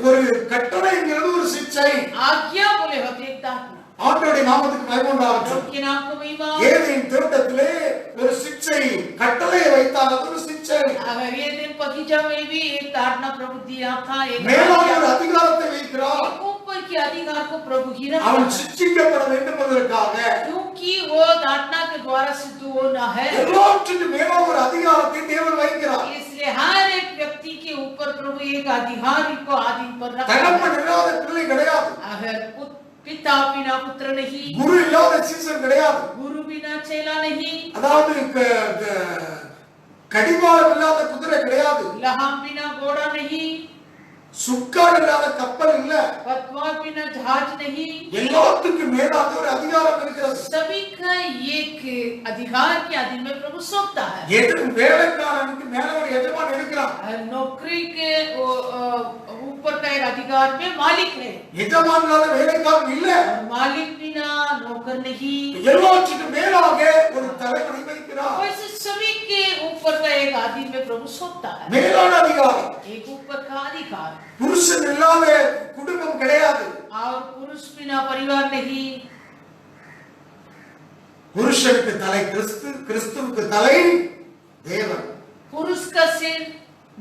ஒரு கட்டளைங்கிறது ஒரு சிக்ஷை. आज्ञा बोले होते एक ताड़ना. ஆண்டவருடைய நாமத்துக்கு மகிமை உண்டாகட்டும். उनके नाम को महिमा. ஏதேன் தோட்டத்திலே ஒரு சிக்ஷை கட்டளையை வைத்தால் அது ஒரு சிக்ஷை. अगर ये दिन बगीचा में भी एक ताड़ना प्रभु दिया था, एक மேலாக ஒரு அதிகாரத்தை வைக்கிறார். ऊपर के अधिकार को प्रभु ही रखता அவன் है. சிக்ஷிக்கப்பட வேண்டும் என்பதற்காக क्योंकि वो ताड़ना के द्वारा सिद्ध होना है, எல்லாவற்றுக்கும் மேலாக ஒரு அதிகாரத்தை தேவன் வைக்கிறார். इसलिए हर एक व्यक्ति के ऊपर प्रभु एक अधिकारी को आधीन पर रखता है. தகப்பன் இல்லாத பிள்ளை கிடையாது. अगर पिता बिना पुत्र नहीं, குரு இல்லாத சீசன் கிடையாது. गुरु बिना चेला नहीं, அதாவது கடிவாளம் இல்லாத குதிரை கிடையாது. लहाम बिना घोड़ा नहीं, சுக்கான் இல்லாத கப்பல் இல்ல. पतवार बिना जहाज नहीं. எல்லாத்துக்கும் மேலாக ஒரு அதிகாரம் இருக்கிறது. सभी का एक अधिकार के अधीन में प्रभु सौंपता है. எதுவும் வேலைக்காரனுக்கு மேல ஒரு எஜமான் இருக்கிறான். नौकरी के ऊपर का एक अधिकार में मालिक है, எஜமான் இல்லாத வேலைக்காரன் இல்ல. और मालिक बिना नौकर नहीं. எல்லாத்துக்கும் மேலாக ஒரு தலைவனை வைக்கிறார். वैसे सभी के ऊपर का एक अधीन में प्रभु सौंपता है, மேலான அதிகாரம். एक ऊपर का अधिकार. புருஷன் இல்லாத குடும்பம் கிடையாது. और पुरुष बिना परिवार नहीं. புருஷனுக்கு தலை கிறிஸ்து, கிறிஸ்துவுக்கு தலை தேவன். पुरुष का सिर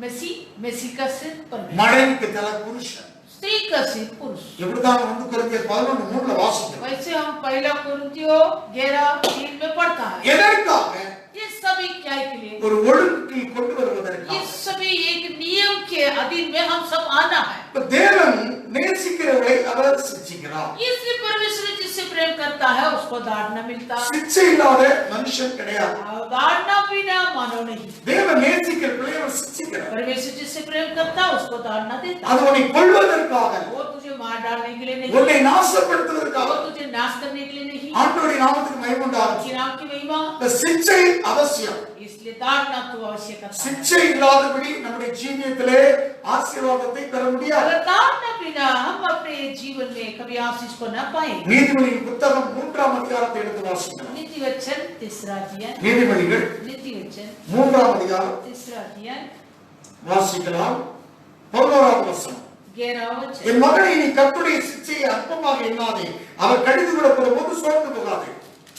मसीह, मसीह का सिर परमेश्वर. மனைவிக்கு தலை புருஷன். स्त्री का सिर पुरुष। எப்படிதான் 1 கொரிந்தியர் 11:3ல வாசிக்கிறோம். वैसे हम पहला कुरिन्थियों 11:3 में पढ़ता है। எதற்காக? ये सभी क्या के लिए? ஒரு ஒழுங்கில் கொண்டு வருவதற்காக. ये सभी एक नियम के अधीन में हम सब आना है। தேவன் நேசிக்கிறவரை அவர் சிட்சிக்கிறார். इसलिए परमेश्वर जिससे प्रेम करता है उसको दाड़ना मिलता है। சிட்சை இல்லாத மனுஷன் கிடையாது. दाड़ना बिना मानव नहीं। தேவன் நேசிக்கிற பிள்ளையை சிட்சிக்கிறார். परमेश्वर जिससे प्रेम करता है उसको दाड़ना देता है। அது உன்னை கொல்வதற்காக, वो तुझे मार डालने के लिए नहीं, உன்னை நாசப்படுத்துவதற்காக. वो तुझे नाश करने के लिए नहीं। ஆண்டவருடைய நாமத்துக்கு மகிமை உண்டாகட்டும். उसके नाम की महिमा। இந்த சிட்சை அவசியம். इसलिए दाड़ना तो आवश्यक है। சிட்சை இல்லாதபடி நம்முடைய ஜீவியத்திலே ஆசீர்வாதத்தை பெற முடியாது. अगर दाड़ना बिना हम अपने जीवन में कभी आशीष को न पाएंगे। நீதிமொழியின் புத்தகம் 3ஆம் அதிகாரத்தை எடுத்து வாசிக்கலாம். नीति वचन 3रा अध्याय। நீதிமொழிகள் नीति वचन 3ஆம் அதிகாரம் 3रा अध्याय வாசிக்கலாம். 11ஆம் வசனம். 11वां वचन। என் மகனே, நீ கர்த்தருடைய சிட்சையை அற்பமாக எண்ணாதே, அவர் கடிந்து விடப்படும் போது சோர்ந்து போகாதே.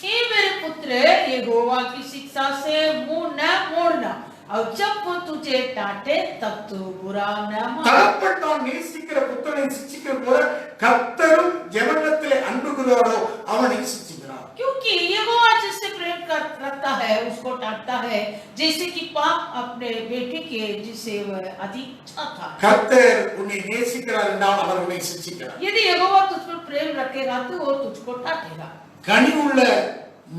हे मेरे पुत्र, यहोवा की शिक्षा से मुंह न मोड़ना, और जब वो तुझे डांटे तब तू बुरा न मान। தகப்பன் தான் நேசிக்கிற புத்தனை சிட்சிக்கிற போல கர்த்தரும் ஜெபத்திலே அன்பு கூறுவாரோ அவனை சிட்சிக்கிறார். क्योंकि यहोवा जिससे प्रेम रखता है उसको डांटता है, जैसे कि बाप अपने बेटे के जिसे वह अधिक चाहता है। கர்த்தர் உன்னை நேசிக்கிறார் என்றால் அவர் உன்னை சிட்சிக்கிறார். यदि यहोवा तुझ पर प्रेम रखेगा तो वो तुझको डांटेगा। கனி உள்ள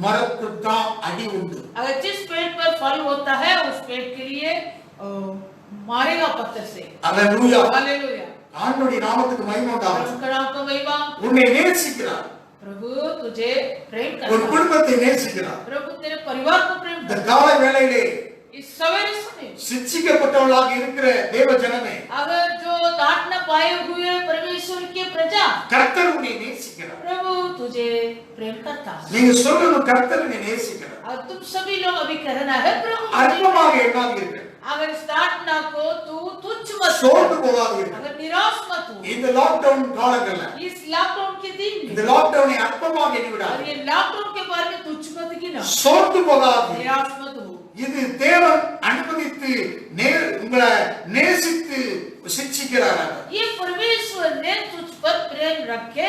மரத்துக்கு தான் அடி உண்டு. अगर जिस पेड़ पर फल होता है उस पेड़ के लिए मारेगा पत्थर से। அல்லேலூயா. हालेलुया। ஆண்டவருடைய நாமத்துக்கு மகிமை உண்டாகட்டும். प्रभु का नाम को महिमा। உன்னை நேசிக்கிறார். प्रभु तुझे प्रेम ஒரு करता है। குடும்பத்தை நேசிக்கிறார். प्रभु तेरे परिवार को प्रेम இந்த करता கால வேளையிலே है। इस सवेरे समय சிட்சிக்கப்பட்டவர்களாக இருக்கிற தேவ ஜனமே, अगर जो डांट न पाए हुए परमेश्वर के प्रजा, கர்த்தர் உன்னை நேசிக்கிறார். प्रभु तुझे प्रेम करता है। நீங்க சொல்லணும், கர்த்தர் உன்னை நேசிக்கிறார். और तुम सभी लोग अभी कहना है प्रभु அற்பமாக எண்ணாதீர்கள், अगर स्टार्ट ना को तू तुच्छ मत சோர்ந்து हो, போகாதீர்கள். अगर निराश मत हो। இந்த லாக்டவுன் காலங்கள்ல इस लॉकडाउन के दिन இந்த में லாக்டவுனை அற்பமாக और எண்ணிவிடாதீர்கள். ये लॉकडाउन के बारे में तुच्छ मत गिना, சோர்ந்து போகாதீர்கள். निराश मत हो। இது தேவன் அனுமதித்து உங்களை நேசித்து சிட்சிக்கிறார். ये परमेश्वर ने तुझ पर प्रेम रख के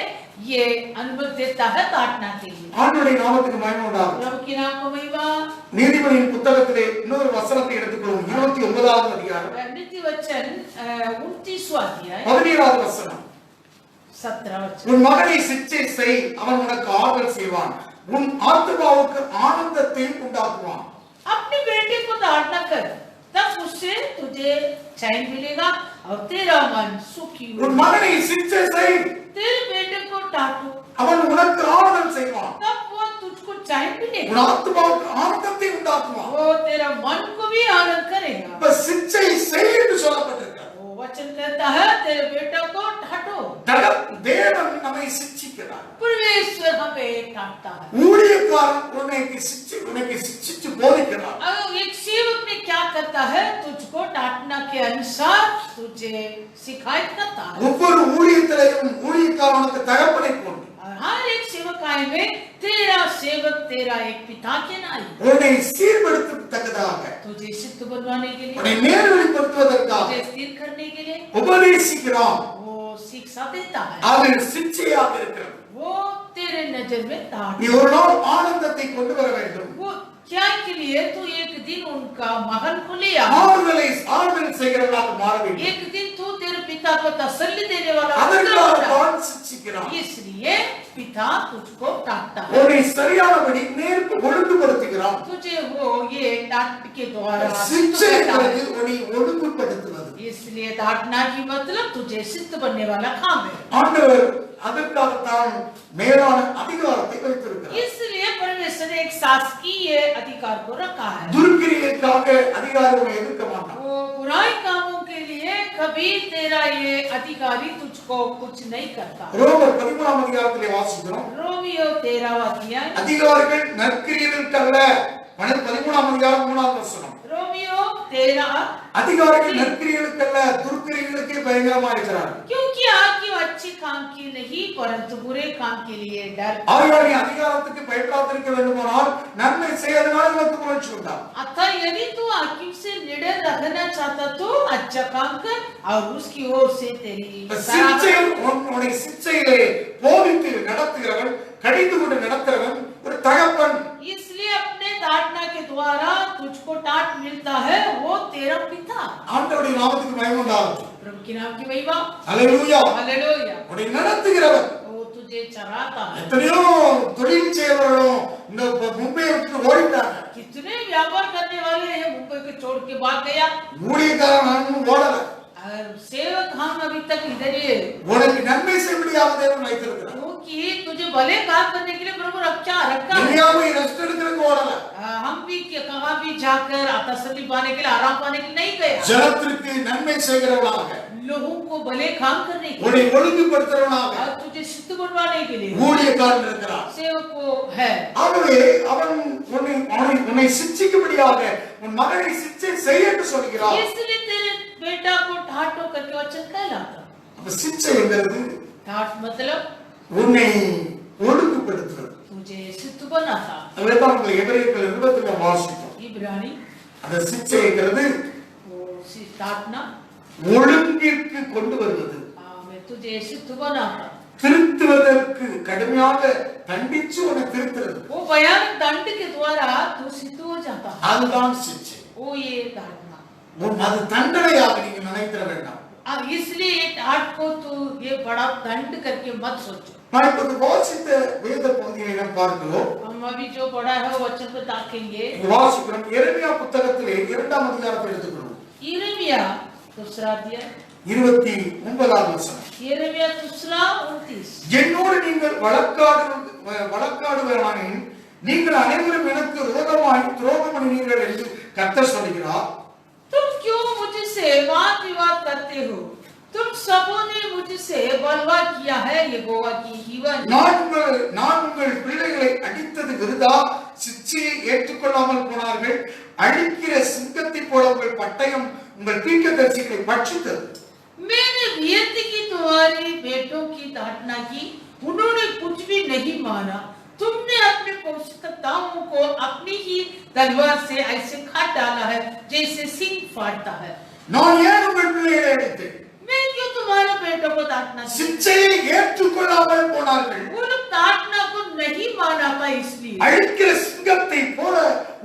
ये अनुमति देता है डांटना के लिए। ஆண்டவருடைய நாமத்துக்கு மகிமை உண்டாகட்டும். प्रभु के नाम को महिमा। நீதிமொழியின் புத்தகத்திலே இன்னொரு வசனத்தை எடுத்துக்கொள்வோம். 29வது அதிகாரம் नीति वचन 29वां अध्याय 17வது வசனம். 17वां वचन। உன் மகனை சிட்சை செய், அவன் உனக்கு ஆறுதல் செய்வான், உன் ஆத்துமாவுக்கு ஆனந்தத்தை உண்டாக்குவான். अपने बेटे को डांटना कर, तब उससे तुझे चैन मिलेगा और तेरा मन सुखी உன் होगा। மகனை சிட்சை செய், तेरे बेटे को डांटो, அவன் உனக்கு ஆறுதல் செய்வான், तब वो तुझको चैन உன் मिलेगा, ஆத்துமாவுக்கு ஆனந்தத்தை உண்டாக்குவான். वो तेरा मन को भी आनंद करेगा। இப்ப சிட்சை செய் என்று சொல்லப்பட்டிருக்கிறது. वो वचन कहता है तेरे बेटा को डांटो। தேவன் நம்மை சிட்சிக்கிறார். परमेश्वर हमें डांटता है। ஊழியக்காரன் உனக்கு சிட்சிச்சு போதிக்கிறார். अब एक सेवक ने क्या करता है, तुझको डांटना के अनुसार तुझे शिकायत करता है। ஒவ்வொரு ஊழியத்திலையும் ஊழியக்காரனுக்கு தகப்பனை கொண்டு और हर एक सेवकाई में तेरा सेवक तेरा एक पिता के नाई, உன்னை சீர்படுத்தத்தக்கதாக, तुझे सिद्ध बनवाने के लिए, உன்னை நேர்வழிப்படுத்துவதற்காக तुझे स्थिर करने के लिए உபதேசிக்கிறான். वो शिक्षा देता है। அது சிட்சையாக இருக்கிறது. वो तेरे नजर में डांट, நீ ஒரு நாள் ஆனந்தத்தை கொண்டு வர வேண்டும். वो क्या के लिए तू एक दिन उनका महल को ले आ, ஆறுதல் செய்கிறவர்களாக மாற வேண்டும். एक दिन तू तेरे पिता को तसल्ली देने वाला அதற்காக पुत्र தான் சிட்சிக்கிறான். बना। इसलिए पिता तुझको डांटता है, உன்னை சரியானபடி ஒழுங்குபடுத்துகிறான். तुझे वो ये डांट के द्वारा सिद्ध சிட்சை करता है। என்பது உன்னை ஒழுங்குபடுத்துவது. इसलिए डांटना की मतलब तुझे सिद्ध बनने वाला काम है। ஆண்டவர் அதற்காகத்தான் மேலான அதிகாரத்தை வைத்திருக்கிறார். इसलिए परमेश्वर ने एक शासकीय अधिकार को रखा है। துர்க்கிரியைக்காக அதிகாரி உன்னை எதிர்க்க மாட்டான். वो बुराई कामों के लिए कभी तेरा ये अधिकारी तुझको कुछ नहीं करता। ரோமர் 13ஆம் அதிகாரத்திலே வாசிக்கிறோம். रोमियो 13वां अध्याय। அதிகாரிகள் நற்கிரியைகளுக்கல்ல, 13ஆம் அதிகாரம் 3ஆம் வசனம். रोमियो 13। அதிகாரிகள் நற்கிரியைகளுக்கல்ல, துர்க்கிரியைகளுக்கே பயங்கரமா இருக்கிறார்கள். क्योंकि किया कि वो अच्छे काम के नहीं परंतु बुरे काम के लिए डर। ஆகையால் நீ அதிகாரத்துக்கு பயப்படாதிருக்க வேண்டுமானால் நன்மை செய்வதனால் உனக்கு புகழ்ச்சி உண்டாகும். अतः यदि तू आकिम से निडर रहना चाहता तो अच्छा काम कर और उसकी ओर से तेरी உன்னுடைய சிச்சையிலே போதித்து நடத்துகிறவன் கடிந்து கொண்டு நடத்துகிறவன் ஒரு தகப்பன். इसलिए अपने डांटना के द्वारा तुझको डांट मिलता है वो तेरा पिता। ஆண்டவருடைய நாமத்துக்கு மகிமை உண்டாகட்டும். प्रभु के नाम की महिमा। ஹல்லேலூயா हालेलुया। உன்னை நடத்துகிறவன் वो तुझे चराता है। எத்தனையோ தொழில் செய்யவர்களும் இந்த மும்பையை விட்டு ஓடிட்டாங்க. कितने व्यापार करने वाले हैं मुंबई को छोड़ के भाग गया। ஊழியக்காரன் நான் ஓடல. सेवक हम अभी तक इधर ही। உனக்கு நன்மை செய்யும்படியாக தேவன் வைத்திருக்கிறார். क्योंकि तुझे भले काम करने के लिए प्रभु रखा है। दुनियाவை ரெஸ்ட் எடுக்கிறதுக்கு ஓடல. हम भी कहां भी जाकर तसल्ली पाने के लिए आराम पाने के लिए नहीं गए। ஜனத்திற்கு நன்மை செய்கிறவனாக लोगों को भले काम करने के உன்னை ஒழுங்குபடுத்துறவனாக लिए तुझे सिद्ध बनवाने के लिए ஊழியக்காரன் இருக்கிறார். सेवक को है। ஆகவே அவன் உன்னை சிட்சிக்கும்படியாக உன் மகனை சிட்சை செய்ய என்று சொல்கிறார். इसलिए तेरे बेटा को ठाटो करके वचन कहलाता। அப்ப சிட்சை என்கிறது ठाट मतलब உன்னை ஒழுங்குபடுத்துறது. तुझे सिद्ध बनाता। அதுதான் உங்கள் எபிரேயர்கள் 20 வாசித்தோம். इब्रानी அந்த சிட்சை என்கிறது वो डांटना ஒழுங்கிற்கு கொண்டு வருவது. मैं तुझे सिद्ध बनाता। திருத்துவதற்கு கடுமையாக தண்டிச்சு உன்னை திருத்துறது. वो भयानक दंड के द्वारा तू सिद्ध हो जाता। அதுதான் சிட்சை. वो ये डांटना அது தண்டனையாக நீங்க நினைத்திட வேண்டாம். इसलिए ये डांट को तू ये बड़ा दंड करके मत सोचो। நான் இப்போது வாசித்த வேத பகுதியை நாம் பார்க்கிறோம். हम अभी जो पढ़ा है वो वचन को ताकेंगे। வாசிக்கிறோம். எரேமியா புத்தகத்திலே 2ஆம் அதிகாரத்தை எடுத்துக்கொள்வோம். यिर्मयाह दूसरा अध्याय 29ஆம் வசனம். यिर्मयाह दूसरा 29। என்னோடு நீங்கள் வழக்காடுவரானின் நீங்கள் அனைவரும் எனக்கு விரோதமாய் துரோகம் பண்ணினீர்கள் என்று கர்த்தர் சொல்கிறார். तुम क्यों मुझसे वाद विवाद करते हो? तुम सबों ने मुझसे बलवा किया है यहोवा की जीवन। நான் உங்கள் பிள்ளைகளை அடித்தது விருதா, சிட்சையை ஏற்றுக்கொள்ளாமல் போனார்கள். அழிக்கிற சிங்கத்தை போல உங்கள் பட்டயம் உங்கள் தீர்க்கதரிசிகளை பட்சித்தது. मैंने वियंती की तुम्हारे बेटों की ताड़ना की, उन्होंने कुछ भी नहीं माना। तुमने अपने पौष्टिकताओं को अपनी ही तलवार से ऐसे काट डाला है जैसे सिंह फाड़ता है। நான் ஏன் உங்கள் பிள்ளைகளை அடித்தேன்? मैं क्यों तुम्हारे बेटों को ताड़ना की? சிட்சையை ஏற்றுக்கொள்ளாமல் போனார்கள். वो लोग ताड़ना को नहीं माना था इसलिए। அழிக்கிற சிங்கத்தை போல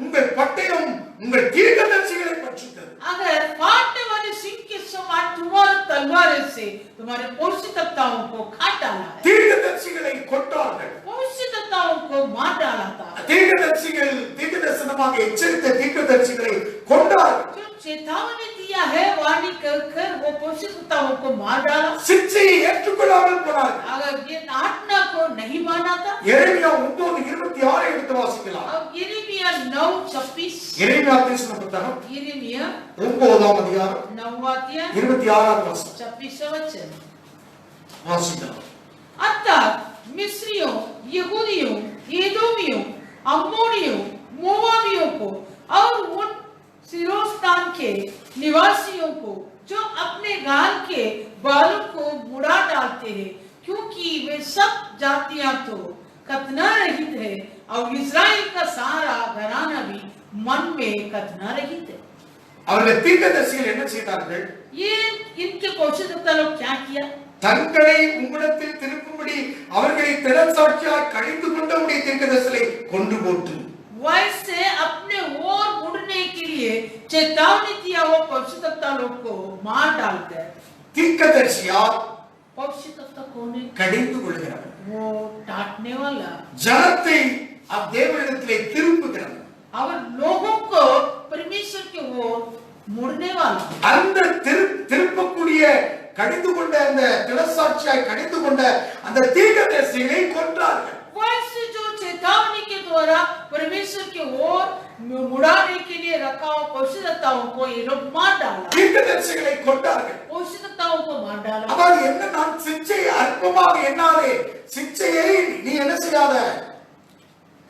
உங்கள் பட்டயம் உங்கள் தீர்க்கதரிசிகளை பட்சித்தது. अगर फाड़ने वाले सिंह के समान तुम्हारे तलवार से तुम्हारे पौष्टिकताओं को काट डाला है। தீர்க்கதரிசிகளை கொண்டார்கள். पौष्टिकताओं को मार डाला था। தீர்க்கதரிசிகள் தீர்க்கதரிசனமாக எச்சரித்த தீர்க்கதரிசிகளை கொண்டார்கள். जो चेतावनी दिया है वाणी कर वो पौष्टिकताओं को मार डाला। சிட்சையை ஏற்றுக்கொள்ளாமல் போனார்கள். अगर ये ताड़ना को नहीं माना था। எரேமியா 9:26 எடுத்து வாசிக்கலாம். अब यिर्मयाह 9:26। எரேமியா தீர்க்கதரிசன புத்தகம் यिर्मयाह 9ஆம் அதிகாரம் 9वां अध्याय 26ஆம் வசனம் 26वां वचन। வாசிக்கலாம். अर्थात मिस्रियों, यहूदियों, एदोमियों, अम्मोनियों, मोआबियों को और उन सिरोस्तान के निवासियों को जो अपने गाल के बालों को मुड़ा डालते हैं, क्योंकि वे सब जातियां तो कतना रहित है और इस्राएल का सारा घराना भी मन में कतना रहित है। அவர்கள் தீர்க்கதரிசிகள் என்ன செய்தார்கள்? ये इनके पौष्टिकता लोग क्या किया? தங்களை உங்களிடத்தில் திருப்பும்படி அவர்களை திடசாட்சியாய் கழிந்து கொண்ட உடைய தீர்க்கதரிசிகளை கொண்டு போட்டு वैसे अपने ओर मुड़ने के लिए चेतावनी दिया वो पौष्टिकता लोग को मार डालकर। தீர்க்கதரிசியார் पौष्टिकता कौन है? கடிந்து கொள்கிறார். वो डांटने वाला। ஜனத்தை தேவனிடத்திலே திருப்புகிறார். और लोगों को परमेश्वर की ओर मुड़ने वाला। அந்த திருப்பக்கூடிய கடிந்து கொண்ட அந்த திடசாட்சியாய் கடிந்து கொண்ட அந்த தீர்க்கதரிசிகளை கொன்றார்கள். वैसे जो चेतावनी के द्वारा परमेश्वर की ओर मुड़ाने के लिए रखा हुआ पौष्टिकताओं को ये लोग मार डाला। தீர்க்கதரிசிகளை கொன்றார்கள். पौष्टिकताओं को मार डाला। அதாவது என்ன, நான் சிட்சையை அற்பமாக எண்ணாதே, சிட்சையை நீ என்ன செய்யாத,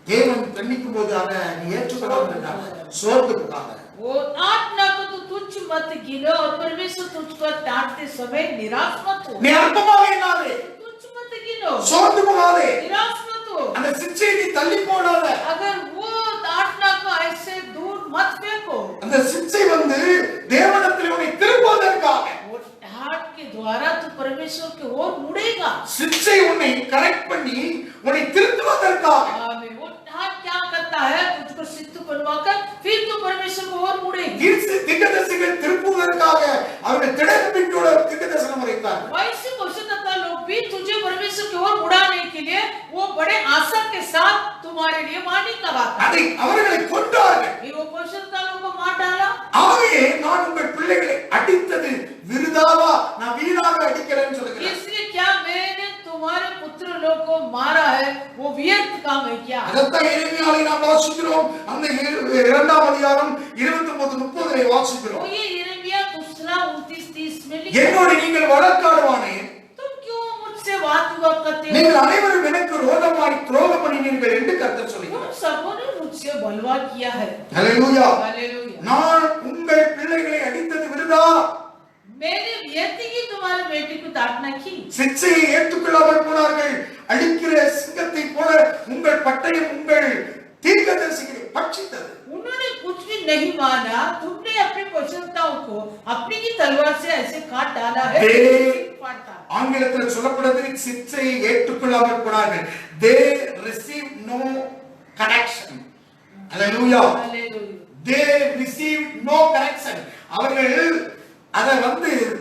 தேவன் தண்டிக்கும் போது அதை நீ ஏற்றுக்கொள்ளாமல் இருந்தாங்க, சோர்ந்து போகாத. वो डांटना को तो तुच्छ मत गिनो और परमेश्वर तुझको डांटते समय निराश मत हो। நீ அற்பமாக எண்ணாதே, तुच्छ मत गिनो, சோர்ந்து போகாதே, निराश मत हो। அந்த சிக்ஷையை நீ தள்ளி போடாத. अगर वो डांटना को ऐसे दूर मत फेंको। அந்த சிக்ஷை தேவனிடத்தில் உன்னை திருப்புவதற்காக. वो डांट के द्वारा तू परमेश्वर की ओर मुड़ेगा। சிக்ஷை உன்னை கரெக்ட் பண்ணி உன்னை திருத்துவதற்காக. आमीन। वो डांट क्या करता है? तुझको सिद्ध बनवाकर फिर तू परमेश्वर की ओर मुड़ेगी। தீர்க்கதரிசிகள் திருப்புவதற்காக அவருடைய திடப்பிட்டோட தீர்க்கதரிசனம் உரைத்தார்கள். वैसे भविष्यद्वक्ता लोग भी तुझे परमेश्वर की ओर मुड़ाने के लिए वो बड़े आशा के साथ तुम्हारे लिए वाणी कराता। அதை அவர்களை கொன்றார்கள். वो भविष्यद्वक्ता लोगों को मार डाला। ஆகவே நான் உங்கள் பிள்ளைகளை அடித்தது விருதாவா, நான் வீணாக அடிக்கிறேன்னு சொல்லுகிறேன். इसलिए क्या मैंने तुम्हारे पुत्र लोग को मारा है वो व्यर्थ काम है क्या? அதத்தான் எரேமியாவை நாம் வாசிக்கிறோம். அந்த 2ஆம் அதிகாரம் 29-30 வாசிக்கிறோம். वो ये यिर्मयाह 2:29-30 में लिखा। என்னோடு நீங்கள் வழக்காடுவானே, तुम क्यों मुझसे वाद-विवाद करते हो? நீங்கள் அனைவரும் எனக்கு ரோதமாய் துரோகம் பண்ணினீர்கள் என்று கர்த்தர் சொல்கிறார். तुम सबों ने मुझसे बलवा किया है। ஹல்லேலூயா. हालेलुया। நான் உங்கள் பிள்ளைகளை அடித்தது விருதா, मैंने व्यर्थ की तुम्हारे बेटे को डांटना की। சிக்ஷையை ஏற்றுக்கொள்ளாமல் போனார்கள். அடிக்கிற சிங்கத்தை போல உங்கள் பட்டயம் உங்கள் தீர்க்கதரிசிகளை பட்சித்தது. उन्होंने कुछ भी नहीं माना, तुमने अपने पवित्रताओं को अपनी की तलवार से ऐसे काट डाला है। ஆங்கிலத்தில் சொல்லப்படுது சிக்ஷையை ஏற்றுக்கொள்ளாமல் போனார்கள். They received no correction. Hallelujah. They received no correction. அவர்கள் அதை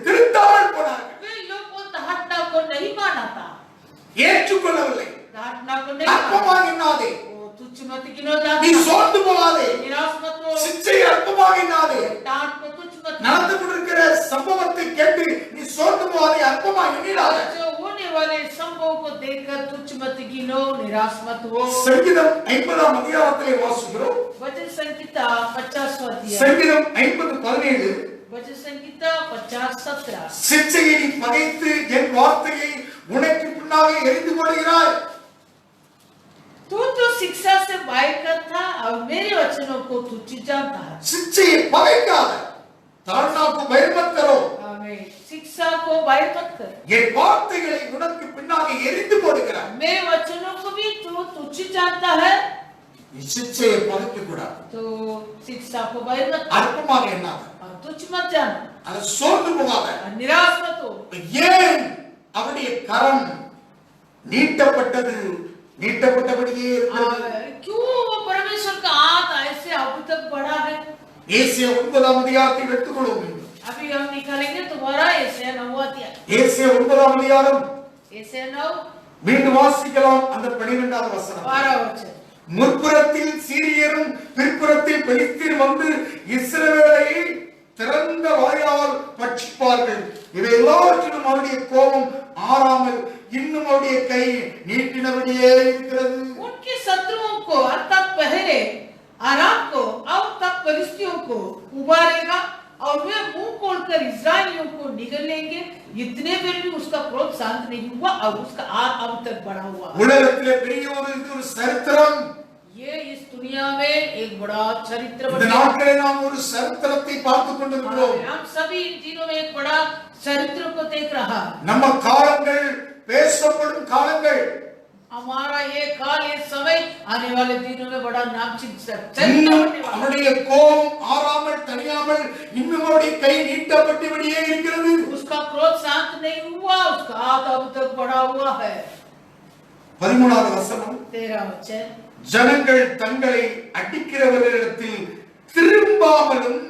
திருத்தாமல் போனார்கள். वे लोग वो डांटना को नहीं माना था, ஏற்றுக்கொள்ளவில்லை. डांटना को नहीं அற்பமாக எண்ணாதே, तुच्छ मत गिनो, நீ சோர்ந்து போகாதே, निराश मत हो, சிக்ஷையை அற்பமாக எண்ணாதே. डांट को तुच्छ मत நடந்து கொண்டிருக்கிற சம்பவத்தை கேட்டு நீ சோர்ந்து போகாதே, அற்பமாக எண்ணிடாதே. जो होने वाले संभव को देखकर तुच्छ मत गिनो, निराश मत हो। சங்கீதம் 50ஆம் அதிகாரத்திலே வாசிக்கிறோம். वचन संहिता 50वां अध्याय, சங்கீதம் 50:17 वचन संहिता 50:17। சிக்ஷையை நீ பகைத்து என் வார்த்தையை உனக்கு பின்னாக எரிந்து போடுகிறாய். तू तो शिक्षा से बाहर करता और मेरे वचनों को तुच्छ जानता है। சிக்ஷையை பகைக்காத, தாழ்நாக்கு பயமத் கரோ, आमीन। शिक्षा को बाहर मत कर, என் வார்த்தைகளை உனக்கு பின்னாக எரிந்து போடுகிறாய். मेरे वचनों को भी तू तुच्छ जानता है, நீ சிக்ஷையை பகைக்க கூடாது. तो शिक्षा को बाहर मत कर அற்பமாக எண்ணாத, और तुच्छ मत जान அதை சோர்ந்து போகாத. और निराश मत हो। ஏன் அவருடைய கரம் நீட்டப்பட்டபடியே இருக்கிறது. क्यों परमेश्वर का हाथ ऐसे अब तक बढ़ा है? ஏசியா 9ஆம் அதிகாரத்தை எடுத்துக்கொள்வோம். अभी हम निकालेंगे तुम्हारा यशायाह 9वां अध्याय, ஏசியா 9ஆம் அதிகாரம் यशायाह 9 மீண்டும் வாசிக்கலாம். அந்த 12வது வசனம். 12 वचन। முற்புறத்தில் சீரியரும் பிற்புறத்தில் பெலிஸ்தீர் வந்து இஸ்ரவேலை திறந்த வாயால் பட்சிப்பார்கள். இவை எல்லாவற்றிலும் அவருடைய கோபம் ஆறாமல் இன்னும் அவருடைய கை நீட்டினபடியே இருக்கிறது. उनके शत्रुओं को अर्थात पहले आराम को और तब फिलिस्तियों को उबारेगा और वे मुंह खोलकर इस्राएलियों को निगल लेंगे। इतने में भी उसका क्रोध शांत नहीं हुआ और उसका आग अब तक बढ़ा हुआ। உலகத்திலே பெரிய ஒரு சரித்திரம். ये इस दुनिया में एक बड़ा चरित्र இந்த बना। நாட்களே நாம் ஒரு சரித்திரத்தை பார்த்து கொண்டிருக்கிறோம். हम सभी इन दिनों में एक बड़ा चरित्र को देख रहा है। நம்ம காலங்கள் பேசப்படும் காலங்கள். हमारा ये काल, ये समय आने वाले दिनों में बड़ा नामचीन चरित्र இன்னும் बनने वाला है। அவருடைய கோபம் ஆறாமல் தணியாமல் இன்னும் அவருடைய கை நீட்டப்பட்டபடியே இருக்கிறது. उसका क्रोध शांत नहीं हुआ, उसका हाथ अब तक बढ़ा हुआ है। 13வது வசனம். 13 वचन। ஜனங்கள் தங்களை அடிக்கிறவர்களிடத்தில் திரும்பாமலும்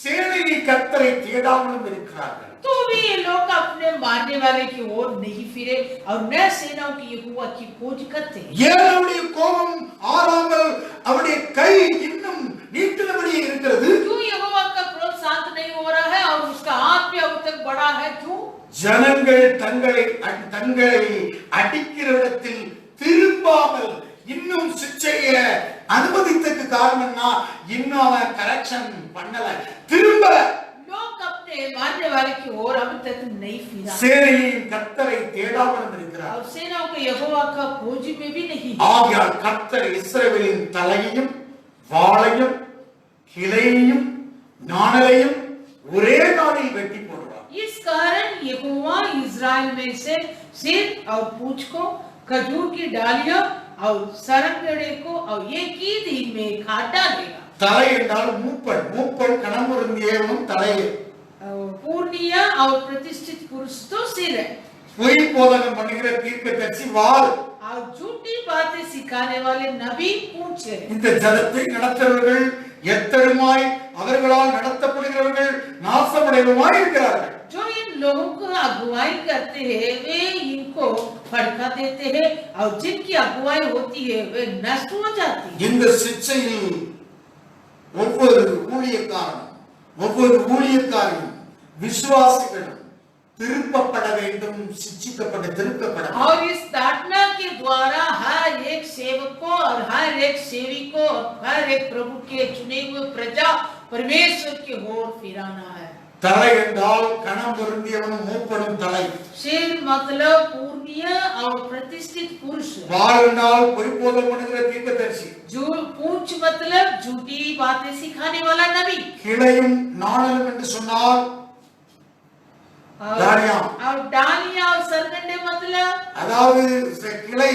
சேனையை கர்த்தரை தேடாமலும் இருக்கிறார்கள். तो भी ये लोग अपने मारने वाले की ओर नहीं फिरे और न सेनाओं की यहोवा की खोज करते हैं। ஏன் அவருடைய கோபம் ஆறாமல் அவருடைய கை இன்னும் நீட்டினபடியே இருக்கிறது? क्यों यहोवा का क्रोध शांत नहीं हो रहा है और उसका हाथ भी अब तक बढ़ा है? क्यों? ஜனங்கள் தங்களை அடிக்கிறவரிடத்தில் திரும்பாமல் இன்னும் சிக்ஷைய அனுமதித்ததுக்கு காரணம்னா இன்னும் அவன் கரெக்ஷன் பண்ணல, திரும்ப लोग अपने मारने वाले की ओर अब तक नहीं फिरा சேனையின் கர்த்தரை தேடாமல் இருக்கிறார். और सेनाओं को यहोवा का खोज में भी नहीं। ஆகையால் கர்த்தர் இஸ்ரவேலின் தலையையும் வாளையும் கிளையையும் நாணலையும் ஒரே நாளில் வெட்டி போடுவார். इस कारण यहोवा इज़राइल में से सिर और पूंछ को, खजूर की डालियां और सरंगड़े को और एक ही दिन में काट डालेगा. தலை என்றால் மூப்பன். மூப்பன் கணமுருந்தியவனும் தலையே. पूर्णिया और प्रतिष्ठित पुरुष तो सिर है. பொய் போதகம் பண்ணுகிற தீர்க்கதரிசி வாள். और झूठी बातें सिखाने वाले नबी पूंछ है. இந்த ஜனத்தை நடத்துறவர்கள் எத்தருமாய் அவர்களால் நடத்தப்படுகிறவர்கள் நாசமடைவுமாய் இருக்கிறார்கள். जो इन लोगों को अगुवाई करते हैं वे इनको फटका देते हैं और जिनकी अगुवाई होती है वे नष्ट हो जाती है. இந்த சிக்ஷையில் ஒவ்வொரு ஊழியக்காரனும் விசுவாசிகளும் திருப்பப்பட வேண்டும், சிட்சிக்கப்பட திருப்பப்பட. और इस ताड़ना के द्वारा हर एक सेवक को और हर एक सेवी को और हर एक प्रभु के चुने हुए प्रजा परमेश्वर की ओर फिराना है. தலை என்றால் கணம் பொருந்தியவனும் மூப்பனும் தலை. सिर मतलब पूर्णीय और प्रतिष्ठित पुरुष. வாள் என்றால் பொய் போதகம் பண்ணுகிற தீர்க்கதரிசி. जो पूंछ मतलब झूठी बातें सिखाने वाला नबी. கிளையும் நாணலும் என்று சொன்னால் और डालियां और सरगंडे मतलब அதாவது கிளை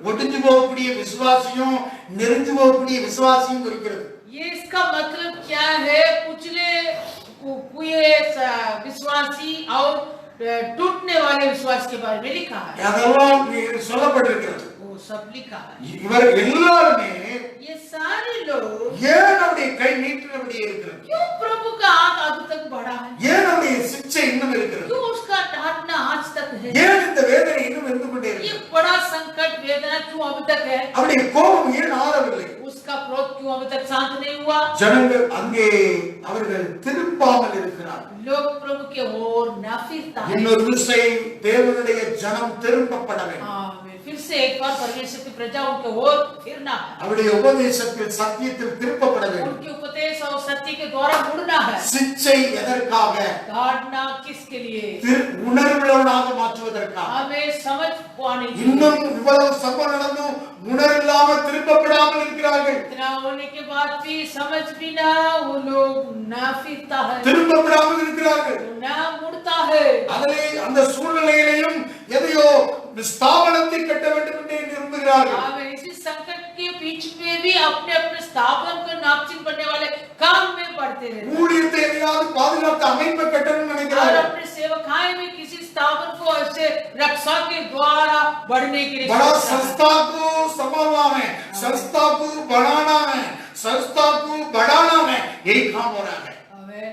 ஒடிஞ்சு போகக்கூடிய விசுவாசியும் நெருஞ்சு போகக்கூடிய விசுவாசியும் குறிக்கிறது. ये इसका मतलब क्या है? कुचले कुए विश्वासी और टूटने वाले विश्वास के बारे में लिखा है. அதெல்லாம் சொல்லப்பட்டிருக்கிறது. वो सब लिखा है. இவர் எல்லாரும் ये सारे लोग ஏன் அவருடைய கை நீட்டினபடி இருக்கிறது? क्यों प्रभु का हाथ अब तक बढ़ा है? ஏன் அவருடைய சிக்ஷை இன்னும் இருக்கிறது? क्यों उसका डांटना आज तक है? ஏன் இந்த வேதனை இன்னும் இருந்து கொண்டே ये இருக்கிறது? बड़ा संकट वेदना क्यों अभी तक है? அவருடைய கோபம் ஏன் ஆறவில்லை? उसका क्रोध क्यों अभी तक शांत नहीं हुआ? ஜனங்கள் அங்கே அவர்கள் திரும்பாமல் இருக்கிறார்கள். लोग प्रभु के ओर न फिरता है. இன்னொரு விசை தேவனுடைய ஜனம் திரும்பப்பட வேண்டும். आमीन. फिर से एक बार परमेश्वर की प्रजा उनके ओर फिरना है. அவருடைய உபதேசத்தில் சத்தியத்தில் திரும்பப்பட வேண்டும். उनके उपदेश और सत्य के द्वारा मुड़ना है. சிக்ஷை எதற்காக? ताड़ना किसके लिए? உணர்வுள்ளவனாக மாற்றுவதற்காக. हमें समझ पाने के लिए. இன்னும் இவ்வளவு சம்பவம் நடந்தும் உணர்வில்லாமல் திரும்பப்படாமல் இருக்கிறார்கள். इतना होने के बाद भी समझ भी ना वो लोग ना फिरता है, திரும்பப்படாமல் இருக்கிறார்கள். ना मुड़ता है. அதிலே அந்த சூழ்நிலையிலையும் எதையோ ஸ்தாபனத்தை கட்ட வேண்டும் என்று விரும்புகிறார்கள். हमें इसी संकट के बीच में भी अपने अपने स्थापन को नापचिन करने वाले काम में बढ़ते रहते हैं. ஊழியத்தை எதையாவது பாதுகாத்து அமைப்பை கட்டணும்னு और நினைக்கிறார்கள். अपने सेवकाई में किसी स्थापन को ऐसे रक्षा के द्वारा बढ़ने के लिए बड़ा सोचता है. संस्था को संभालना है, संस्था को बढ़ाना है, संस्था को बढ़ाना है, यही काम हो रहा है. आमीन.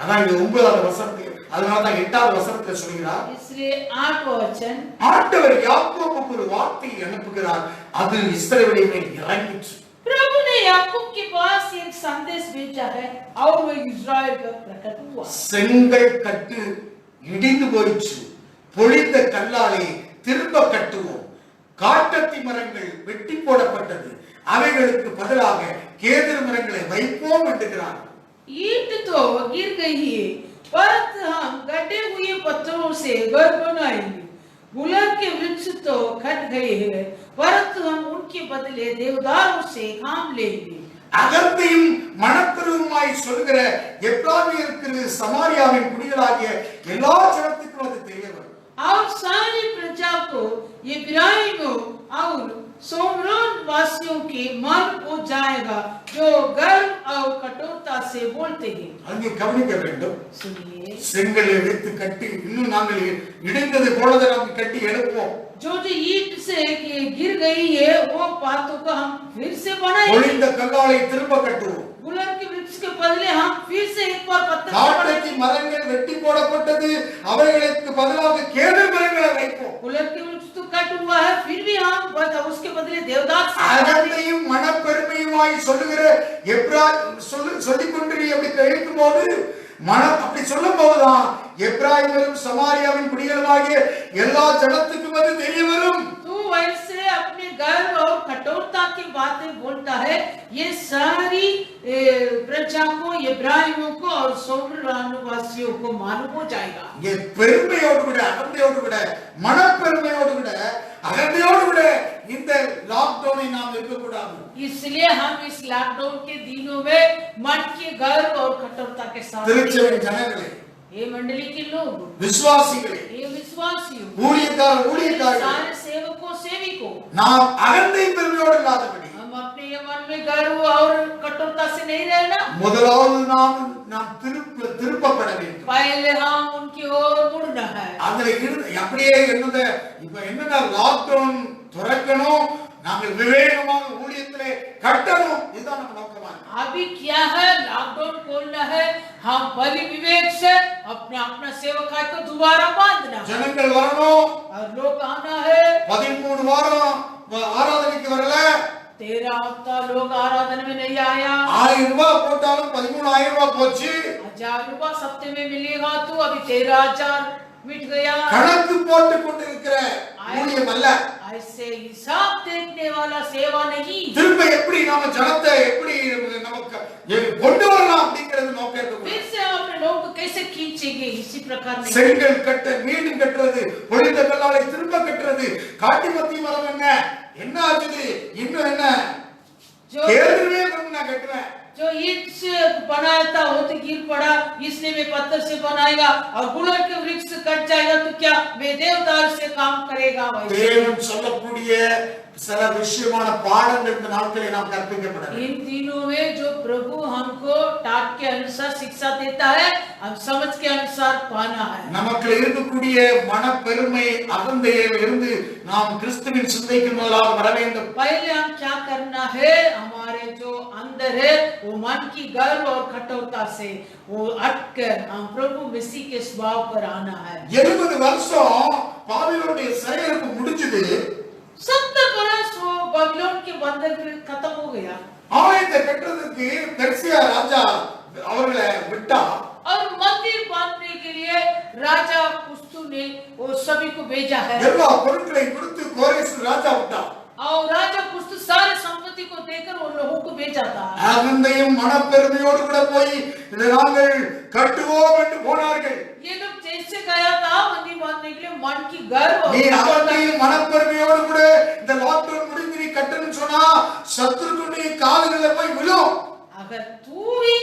அதான் இந்த 9வது வசனத்தில், அதனால தான் 8வது வசனத்துல சொல்கிறார், इसलिए 8 वचन ஆண்டவர் யாக்கோபுக்கு ஒரு வார்த்தை அனுப்புகிறார், அது இஸ்ரவேலின் மேல் இறங்கிற்று. प्रभु ने याकूब के पास एक संदेश भेजा है और वो इज़राइल पर प्रकट हुआ. செங்கல் கட்டு இடிந்து போயிற்று, பொழிந்த கல்லாலே திரும்ப கட்டுவோம். காட்டத்தி மரங்கள் வெட்டி போடப்பட்டது, அவைகளுக்கு பதிலாக கேதுரு மரங்களை வைப்போம் என்கிறார். ईंट तो गिर गई है, परंतु हम गड्ढे हुए पत्थरों से घर बनाएंगे. गुलाब के वृक्ष तो कट गए हैं, परंतु हम उनके बदले देवदारों से काम लेंगे. அகத்தையும் மனப்பெருமாய் சொல்கிற எப்ராமியருக்கு சமாரியாவின் குடிகளாகிய எல்லா ஜனத்துக்கும் அது தெரிய வரும். और सारी प्रजा को इब्राहिमों और सोमरोन वासियों के मन हो जाएगा जो गर्व और कठोरता से बोलते हैं. அங்கே கவனிக்க வேண்டும். सुनिए, செங்கலை எடுத்து கட்டி இன்னும் நாங்கள் இடிந்தது போலதை நாம் கட்டி எடுப்போம். जो जो ईंट से गिर गई है वो बातों को हम फिर से बनाएंगे. பொழிந்த கல்லாலை திரும்ப கட்டுவோம். गुलाब के वृक्ष के बदले हम फिर से एक बार पत्थर से காட்டத்தி बनाएंगे. மரங்கள் வெட்டி போடப்பட்டது, அவைகளுக்கு பதிலாக கேதுரு மரங்களை வைப்போம். गुलाब के वृक्ष तो कट हुआ है, फिर भी हम उसके बदले देवदार से அகத்தையும் மனப்பெருமையுமாய் சொல்லுகிற சொல்லிக் கொண்டு அப்படி கேட்கும் போது அப்படி சொல்லும் போதுதான் எப்ராயிமரும் சமாரியாவின் குடிகளுமாகிய எல்லா ஜனத்துக்கும் அது தெரிய வரும். तू वैसे अपने गर्व और कठोरता की बातें बोलता है, ये सारी प्रजा को, इब्राहिमों को और सोमरोन वासियों को मालूम हो जाएगा. ये பெருமையோடு கூட, அகந்தையோடு கூட, மனப்பெருமையோடு கூட, அகந்தையோடு கூட இந்த லாக்டவுனை நாம் இருக்கக்கூடாது. इसलिए हम इस लॉकडाउन के दिनों में मन के गर्व और कठोरता के साथ திருச்சபை ஜனங்களே, ये मंडली के लोग, விசுவாசிகளே, ये विश्वासियों, ஊழியக்காரர்கள், सारे सेवकों सेविकों, நாம் அகந்தை பெருமையோடு இல்லாதபடி हम अपने ये मन में गर्व और कठोरता से नहीं रहना, முதலாவது நாம் திருப்பப்பட வேண்டும். पहले हम उनकी ओर मुड़ना है. அதுல அப்படியே என்னது இப்ப என்னன்னா லாக்டவுன் துறக்கணும், நாங்கள் விவேகமாக ஊழியத்திலே கட்டணும், இதுதான் நம்ம நோக்கமா இருக்கு. अभी क्या है, लॉकडाउन खोलना है, हम बड़ी विवेक से अपना अपना सेवकाई को दोबारा बांधना, ஜனங்கள் வரணும். और लोग आना है. 13 வாரம் ஆராதனைக்கு வரல, 13 हफ्ता लोग आराधना में नहीं आया, 1000 ரூபாய் போட்டாலும் 13000 ரூபாய் போச்சு. 1000 रुपया सप्ते में मिलेगा तो अभी 13000 मिट गया. கணக்கு போட்டு கொண்டிருக்கிற ஊழியம் அல்ல, ऐसे हिसाब देखने वाला सेवा नहीं. திரும்ப எப்படி நாம ஜனத்தை எப்படி நமக்கு கொண்டு வரலாம் அப்படிங்கிறது நோக்கம் இருக்கு. फिर से हम अपने लोगों को कैसे खींचेंगे, इसी प्रकार नहीं. செங்கல் கட்ட, வீடு கட்டுறது, பொழிந்த கல்லாலை திரும்ப கட்டுறது, காட்டி மத்தி மரம் என்ன ஆச்சுது, இன்னும் என்ன கேள்வியே நான் கட்டுவேன். जो ईंट से बनाया था वो तो गिर पड़ा, इसलिए मैं पत्थर से बनाएगा, और गुलर के वृक्ष कट जाएगा तो क्या मैं देवदार से काम करेगा. தேவன் சொல்லக்கூடிய சில விஷயமான பாடங்கள் இந்த நாட்களில் நாம் கற்பிக்கப்படணும். इन दिनों में जो प्रभु हमको टाट के अनुसार शिक्षा देता है, हम समझ के अनुसार पाना है. நமக்கு இருக்கக்கூடிய மனப்பெருமை அகந்தையில இருந்து நாம் கிறிஸ்துவின் சிந்தைக்கு முதலாக வர வேண்டும். पहले हम क्या करना है, हमारे जो अंदर है वो मन की गर्व और कठोरता से वो हटकर हम प्रभु मसीह के स्वभाव पर आना है. 70 வருஷம் பாபிலோனுடைய சிறையிருப்பு முடிஞ்சது. 70 बरस वो बाबिलोन के बंधक खत्म हो गया. ஆலயத்தை கட்டுறதுக்கு பெர்சியா ராஜா அவர்களை விட்டா, और मंदिर बांधने के लिए राजा कुस्तु ने वो सभी को भेजा है. எல்லா பொருட்களையும் கொடுத்து கோரேஸ் ராஜா விட்டா. और राजा कुस्तु सारे संपत्ति को देकर उन लोगों को भेजा था. அகந்தையும் மனப்பெருமையோடு கூட போய் இதை நாங்கள் கட்டுவோம் என்று போனார்கள். ये लोग जैसे गया था मंदिर बांधने के लिए मन की गर्व நீ அகந்தையும் மனப்பெருமையோடு கூட இந்த லாக்டவுன் முடிஞ்சு நீ கட்டணும்னு சொன்னா சத்துருக்குடைய கால்களில் போய் விழும். अगर तू भी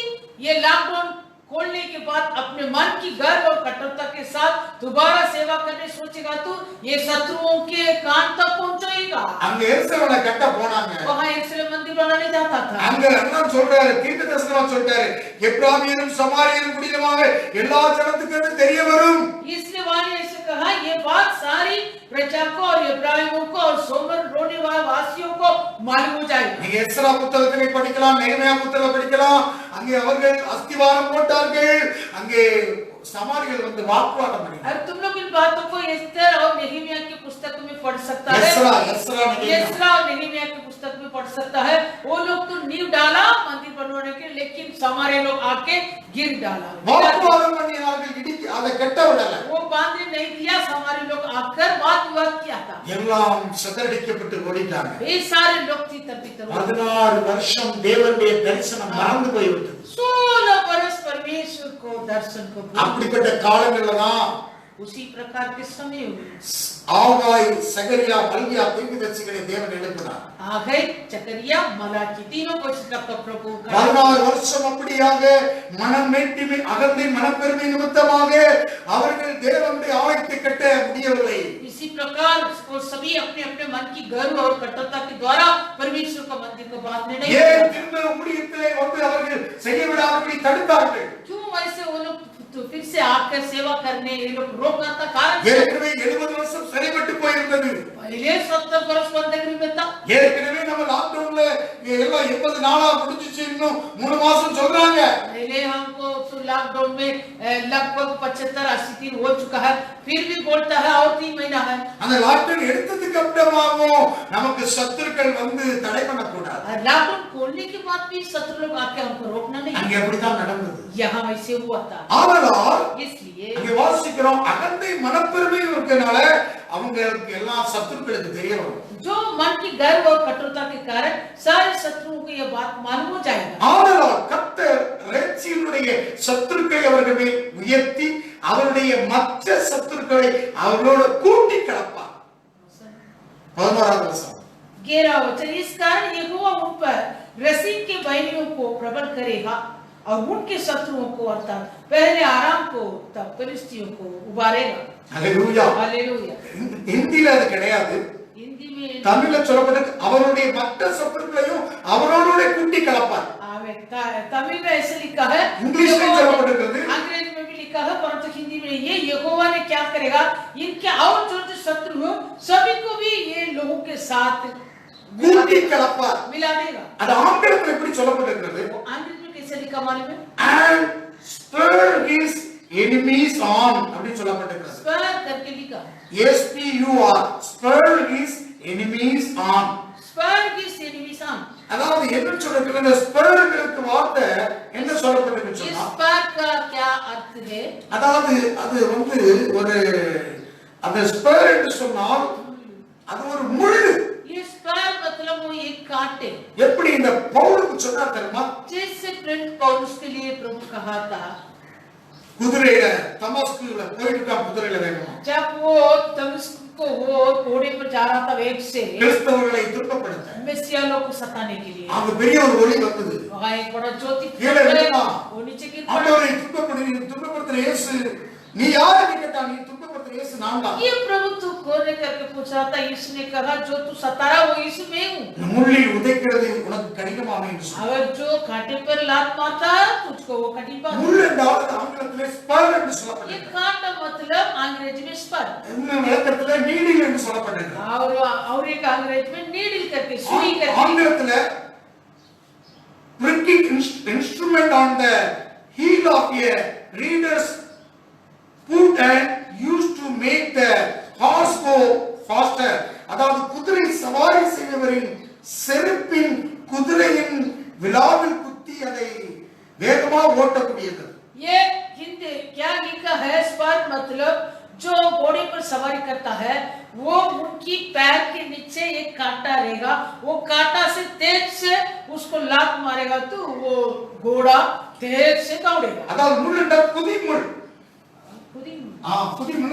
ये लॉकडाउन खोलने के बाद अपने मन की गर्व और कठोरता के साथ दोबारा सेवा करने सोचेगा तो ये शत्रुओं के कान तक पहुंचेगा. அங்க எருசலேமை கட்ட போனாங்க. वहां यरूशलेम मंदिर बनाने जाता था. அங்க அண்ணன் சொல்றாரு, தீர்க்கதரிசனமா சொல்றாரு, எப்ராமியரும் சமாரியரும் குடியிலுமாக எல்லா ஜனத்துக்கும் தெரிய வரும். इसलिए वहां ऐसे कहा, ये बात सारी प्रजा को और इब्राहिमों को और सोमर रोने वाले वासियों को मालूम हो जाएगा. நீங்க எஸ்ரா புத்தகத்திலே படிக்கலாம், நெகமியா புத்தகத்திலே படிக்கலாம். அங்கே அவர்கள் அஸ்திவாரம் போட்டார்கள். அங்கே சமாரியர்கள் வந்து வாக்குவாதம் பண்ணினார்கள். और तुम लोग इन बातों को एस्तर और नेहमिया की पुस्तक में पढ़ सकता है. एस्रा और नेहमिया की पुस्तक में पढ़ सकता है. वो लोग तो नींव डाला मंदिर बनवाने के, लेकिन सामारे लोग आके गिर डाला. வாக்குவாதம் பண்ணினார்கள், இடிக்க அதை கட்ட விடல. वो बांधने नहीं दिया, सामारे लोग आकर वाद विवाद किया था. எல்லாம் சிதறடிக்கப்பட்டு ஓடிட்டாங்க. ये सारे लोग तितर-बितर. 16 வருஷம் தேவனுடைய தரிசனம் மறந்து போய்விட்டது. 16 बरस परमेश्वर को दर्शन को அப்படிப்பட்ட காலங்கள்ல தான் उसी प्रकार के समय हुए. ஆகாய், சகரியா, மல்கியா தீர்க்கதரிசிகளை தேவன் எழுப்பினார். आगे जकरिया मलाकी तीनों को इसका प्रभु 16 வருஷம் அப்படியாக மனம் மேட்டிமை, அகந்தை, மனப்பெருமை நிமித்தமாக அவர்கள் தேவனுடைய ஆலயத்தை கட்ட முடியவில்லை. इसी प्रकार वो सभी अपने अपने मन की गर्व और कठोरता के द्वारा परमेश्वर का मंदिर को बांधने नहीं ஏன் திரும்ப ஊழியத்திலே வந்து அவர்கள் செய்ய விடாதபடி தடுத்தார்கள்? क्यों ऐसे वो लोग तो फिर से आकर सेवा करने ये लोग रोकना था कारण ஏற்கனவே 70 வருஷம் சிறைப்பட்டு போயிருந்தது. पहले 70 बरस बंधक में था. ஏற்கனவே நம்ம லாக்டவுன்ல எல்லாம் 80 நாளா முடிஞ்சிச்சு, இன்னும் 3 மாசம் சொல்றாங்க. पहले हमको तो लॉकडाउन में लगभग 75-80 दिन हो चुका है, फिर भी बोलता है और 3 महीना है. அந்த லாக்டவுன் எடுத்ததுக்கு அப்புறமாவும் நமக்கு சத்துருக்கள் வந்து தடை பண்ணக்கூடாது. लॉकडाउन खोलने के बाद भी शत्रु लोग आके हमको रोकना नहीं. அங்க அப்படிதான் நடந்தது. यहाँ वैसे हुआ था. ஆனால் इसलिए அங்க வாசிக்கிறோம், அகந்தை மனப்பெருமை இருக்கனால அவங்களுக்கு எல்லா சத்துருக்களுக்கு தெரிய வரும். जो मन की गर्व और कठोरता के कारण सारे शत्रुओं को यह बात मालूम हो जाएगा. ஆனால் கர்த்தர் ரேச்சியனுடைய சத்துருக்களை அவர்கள் மேல் உயர்த்தி அவருடைய மற்ற சத்துருக்களை அவர்களோடு கூட்டி கலப்பார். 11வது வசனம். 11 वचन, इस कारण यहोवा उन पर रसीन के बैरियों को प्रबल करेगा और उनके शत्रुओं को अर्थात पहले आराम को तब फिलिस्तियों को उबारेगा। ஹalleluya. हालेलुया। ஹிந்தில அது கிடையாது. हिंदी में தமிழ்ல சொல்லப்பட்டது அவருடைய மற்ற சத்துருக்களையும் அவரோட கூட்டி கலப்பார். तमिल में ऐसे लिखा है, इंग्लिश में சொல்லப்பட்டிருக்கிறது, अंग्रेजी में भी लिखा है, परंतु हिंदी में ये यहोवा ने क्या करेगा, इनके और जो जो शत्रु हो सभी को भी ये लोगों के साथ கூட்டி கலப்பார். मिला देगा। அது ஆங்கிலத்தில் எப்படி சொல்லப்பட்டிருக்கிறது? अंग्रेजी में कैसे लिखा मालूम है? and spur his enemies on அப்படி சொல்லப்பட்டிருக்கிறது. स्पर करके लिखा है, spur spur his enemies on. Spur की एनिमीज ऑन, அதாவது என்ன சொல்றது, இந்த ஸ்பர்ங்களுக்கு வார்த்தை என்ன சொல்லப்பட்டிருக்கு इस சொன்னா, स्पर का क्या अर्थ है? அதாவது அது ஒரு அந்த ஸ்பர் என்று சொன்னால் அது ஒரு முள்ளு. ये स्पर मतलब वो एक कांटे। எப்படி இந்த பவுலுக்கு சொன்னா தெரியுமா, जैसे प्रिंट पौलुस के लिए प्रभु कहा था, குதிரையில தமஸ்குல போயிட்டு தான் குதிரையில வேணுமா, जब वो दमिश्क को वो घोड़े पर जा रहा था वेग से கிறிஸ்தவர்களை துன்பப்படுத்த, मेसिया लोग को सताने के लिए, அங்க பெரிய ஒரு ஒளி வந்தது. वहां एक बड़ा ज्योति கீழே விழுமா, वो नीचे गिर पड़ा। ஆண்டவரை துன்பப்படுத்துற இயேசு நீ யாருன்னு கேட்டா, நீ துன்பப்படுத்துற இயேசு நான் தான். ये प्रभु तू कौन है करके पूछा था, यीशु ने कहा जो तू सता रहा वो यीशु मैं हूँ। முள்ளில் உதைக்கிறது உனக்கு கடினமாக என்று சொன்னார். अगर जो कांटे पर लात मारता है तुझको वो कठिन बात। முள் என்றால் ஆங்கிலத்திலே ஸ்பர் என்று ये சொல்லப்பட்டிருக்கு. कांटा मतलब अंग्रेजी में स्पर இன்னும் விளக்கத்திலே நீடில் என்று சொல்லப்பட்டிருக்கு. और एक अंग्रेजी में नीडल करके सुई करके, ஆங்கிலத்திலே pricking instrument on the heel of a reader's foot and used to make the horse go faster. அதாவது குதிரை சவாரி செய்பவரின் செருப்பின் குதிரையின் விலாவில் குத்தி அதை வேகமாக ஓட்டக்கூடியது. ये हिंदी क्या लिखा है, स्पर मतलब जो घोड़े पर सवारी करता है वो उनकी पैर के नीचे एक कांटा रहेगा, वो कांटा से तेज से उसको लात मारेगा तो वो घोड़ा तेज से दौड़ेगा। அதாவது முள் என்றால் குதி முள். குதி முள்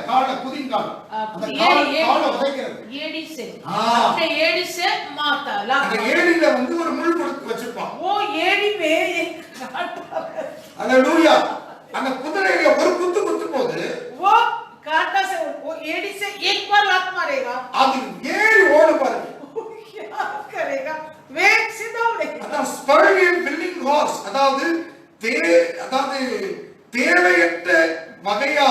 கால குதிங்கால், அந்த கால உதைக்கிறது. ஏடி से अपने एड़ी से मारता लात, அந்த ஏடியில ஒரு முள் கொடுத்து வச்சிருப்பான். वो एड़ी में एक कांटा, அல்லேலூயா. அந்த குதிரையில ஒரு குத்து குத்து போது वो कांटा से वो एड़ी से एक बार लात मारेगा, அது ஏறி ஓடு பாருங்க. क्या करेगा, वेग से दौड़ेगा। அதான் ஸ்பர்லிங் பில்லிங் ஹார்ஸ், அதாவது தேவையற்ற வகையா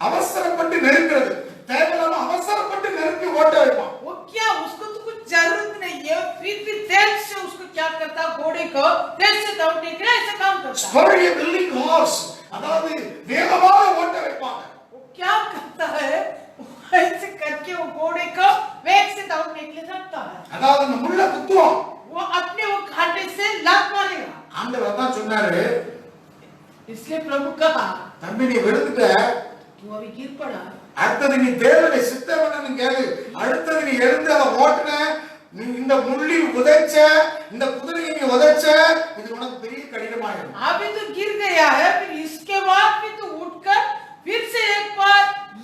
அவசரப்பட்டு நெருக்கிறது, தேவையில்லாம அவசரப்பட்டு நெருக்கி ஓட்ட வைப்பான். वो क्या, उसको तो कुछ जरूरत नहीं है, फिर भी तेज से उसको क्या करता, घोड़े को तेज से दौड़ने के लिए ऐसा काम करता है। ஸ்பர்லிங் பில்லிங் ஹார்ஸ் அதாவது வேகமாக ஓட்ட வைப்பாங்க. वो क्या करता है, ऐसे करके वो घोड़े को वेग से दौड़ने के लिए रखता है, அதாவது அந்த முள்ள குத்துவான். वो अपने वो कांटे से लात मारेगा। ஆண்டவர் தான் சொன்னாரு, इसलिए प्रभु कहा தம்பி நீ விழுந்துட்ட, तू अभी गिर पड़ा, அடுத்தது நீ தேவனை சித்தவனு கேளு, அடுத்தது நீ எழுந்து அதை ஓட்டுன, நீ இந்த முள்ளில் உதைச்ச, இந்த குதிரையை நீ உதைச்ச, இது உனக்கு பெரிய கடினமாயிடும். अभी तो गिर गया है, फिर इसके बाद भी तू उठकर फिर से एक बार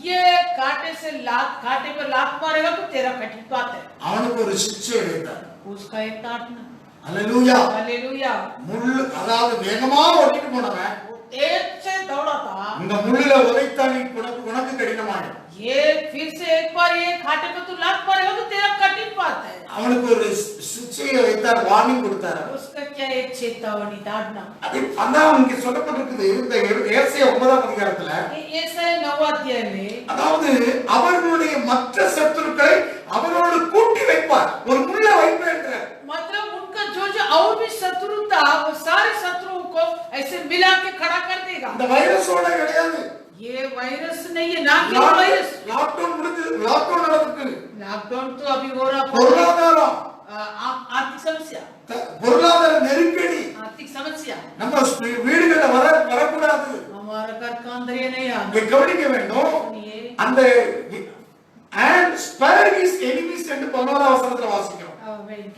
ये कांटे पर लात मारेगा तो तेरा कठिन बात है। அவனுக்கு ஒரு சிக்ஷை வைத்தார். उसका एक काटना, அல்லேலூயா. हालेलुया। முள் அதாவது வேகமா ஓட்டிட்டு போனவன் वो तेज से दौड़ा था, இந்த முள்ளில உதைத்தா நீ உனக்கு கடினமாயிடும். ये फिर से एक बार ये कांटे पर तू लात मारेगा तो तेरा कठिन बात है। அவனுக்கு ஒரு சிக்ஷையை வைத்தார், வார்னிங் கொடுத்தார். उसका क्या एक चेतावनी दाड़ना, அதான் இங்க சொல்லப்பட்டிருக்குது இந்த ஏசாயா 9ஆம் அதிகாரத்துல, ऐसा 9 अध्याय में, அதாவது அவர்களுடைய மற்ற சத்துருக்களை அவரோடு கூட்டி வைப்பார், ஒரு முள்ள வைப்பார். मतलब उनका जो और भी शत्रु था वो सारे शत्रुओं को ऐसे मिला के खड़ा कर देगा। இந்த வைரஸோட கிடையாது, ये वायरस नहीं है, ना केवल वायरस, லாக்டவுன் நடந்துருக்கு, लॉकडाउन तो अभी हो रहा, பொருளாதாரம், आर्थिक समस्या, பொருளாதார நெருக்கடி आर्थिक समस्या, நம்ம வீடுகள்ல வரக்கூடாது. हमारा घर का अंदर ये नहीं आना, இங்க கவனிக்க வேண்டும். அந்த and spare his enemies என்று 11ஆம் வசனத்துல வாசிக்கிறோம்.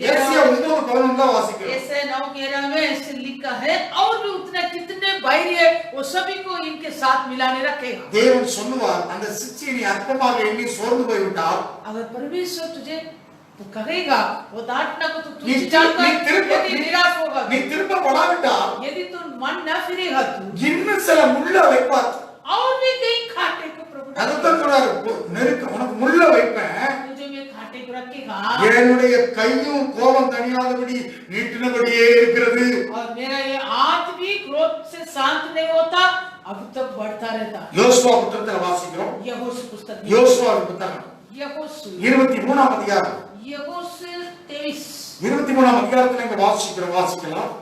ஏசாயா 9:11 வாசிக்கிறோம். ऐसे 9:11 में ऐसे लिखा है, और भी उतने कितने बैरी है वो सभी को इनके साथ मिलाने रखेगा। தேவன் சொல்லுவார், அந்த சிக்ஷையை நீ அற்பமாக எண்ணி சோர்ந்து போய்விட்டால், अगर परमेश्वर तुझे तो करेगा वो डांटना को तो நீ तुझे जानकर यदि நீ निराश होगा நீ திருப்பப்படாவிட்டால் यदि तू मन न फिरेगा तू இன்னும் சில முள்ள வைப்பார். और भी कहीं खाटे को प्रभु அதுதான் சொல்றாரு, நெருக்க உனக்கு முள்ள வைப்பேன், तुझे मैं खाटे को रखेगा என்னுடைய கையும் கோபம் தணியாதபடி நீட்டினபடியே இருக்கிறது. और मेरा ये हाथ भी क्रोध से शांत नहीं होता अब तक बढ़ता रहता. யோசுவா புத்தகத்துல வாசிக்கிறோம். यहोशू पुस्तक யோசுவா புத்தகம் यहोशू 23ஆம் அதிகாரம். यहोशू 23 23ஆம் அதிகாரத்துல இங்க வாசிக்கலாம்.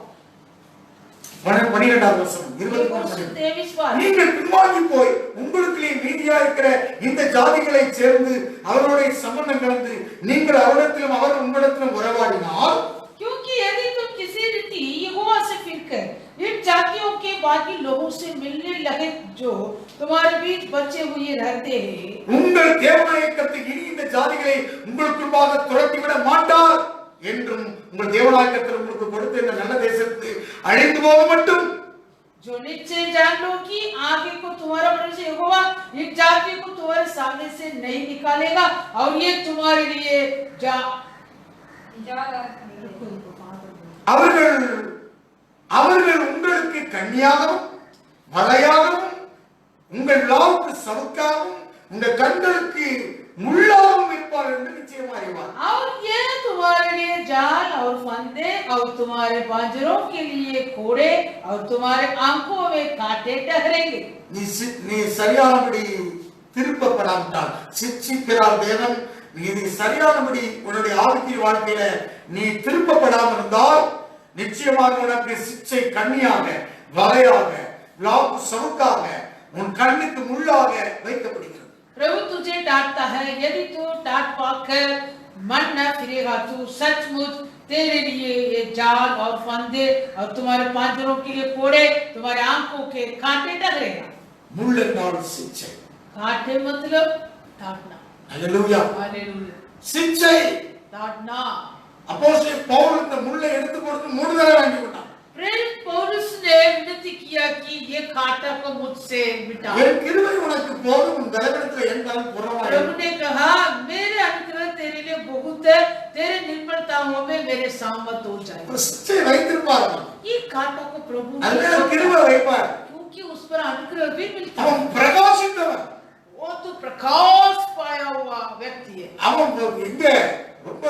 12வது வசனம். 23 நீங்கள் பின்வாங்கி போய் உங்களுக்குள்ளே மீதியா இருக்கிற இந்த ஜாதிகளை சேர்ந்து அவரோட சம்பந்தம் கலந்து நீங்கள் அவரிடத்திலும் அவர் உங்களிடத்திலும் உறவாடினால், क्योंकि यदि तुम किसी रीति यहोवा से फिरकर इन जातियों के बाकी लोगों से मिलने लगे जो तुम्हारे बीच बचे हुए रहते हैं, உங்கள் தேவனாய கர்த்தர் இனி இந்த ஜாதிகளை உங்களுக்குள்ளாக துரத்திவிட மாட்டார் என்றும் உங்கள் தேவனாய கர்த்தர் உங்களுக்கு கொடுத்த இந்த நல்ல தேசத்தை அழிந்து போக மட்டும் जो निश्चय जान लो कि आगे को तुम्हारा परमेश्वर यहोवा इन जातियों को तुम्हारे सामने से नहीं निकालेगा और ये तुम्हारे लिए அவர்கள் உங்களுக்கு கண்ணியாகவும் வளையாகவும் உங்கள் லாவுக்கு சவுக்காகவும் உங்கள் கண்களுக்கு முள்ளாகவும் இருப்பார் என்று நிச்சயமா அறிவார். और ये तुम्हारे लिए जाल और फंदे और तुम्हारे बांजरों के लिए कोड़े और तुम्हारे आंखों में कांटे ठहरेंगे. நீ சரியானபடி திருப்பப்படாவிட்டால் சிட்சிக்கிறார் தேவன். நீ சரியானபடி உன்னுடைய ஆவிக்குரிய வாழ்க்கையில நீ திருப்பப்படாமல் இருந்தால் நிச்சயமாக உனக்கு சிச்சை கண்ணியாக வலையாக லாவுக்கு சவுக்காக உன் கண்ணுக்கு முள்ளாக வைக்கப்படுகிறது. प्रभु तुझे डांटता है, यदि तू डांट पाकर मन न फिरेगा तू सचमुच तेरे लिए ये जाल और फंदे और तुम्हारे पांजरों के लिए कोड़े तुम्हारे आंखों के कांटे ठहरेगा. முள் என்றால் சிச்சை. कांटे मतलब डांटना. ஹல்லேலூயா. हालेलुया. சிச்சை. डांटना. அப்போஸ்தலன் பவுல் இந்த முள்ளை எடுத்து கொடுத்து 3 தடவை வாங்கி கொண்டான். प्रेरित पौलुस ने विनती किया कि ये कांटा को मुझसे मिटा. என் கிருபை உனக்கு போதும், உன் பலவீனத்தில் என்னாலும் புறமாய். प्रभु ने कहा मेरे अनुग्रह तेरे लिए बहुत है, तेरे निर्बलताओं में मेरे सामर्थ हो जाए. சிச்சை வைத்திருப்பார். ये कांटा को प्रभु அதுல கிருபை வைப்பார். क्योंकि उस पर अनुग्रह भी मिलता है. அவன் பிரகாசித்தவன். वो तो प्रकाश पाया हुआ व्यक्ति है. அவன் எங்க ரொம்ப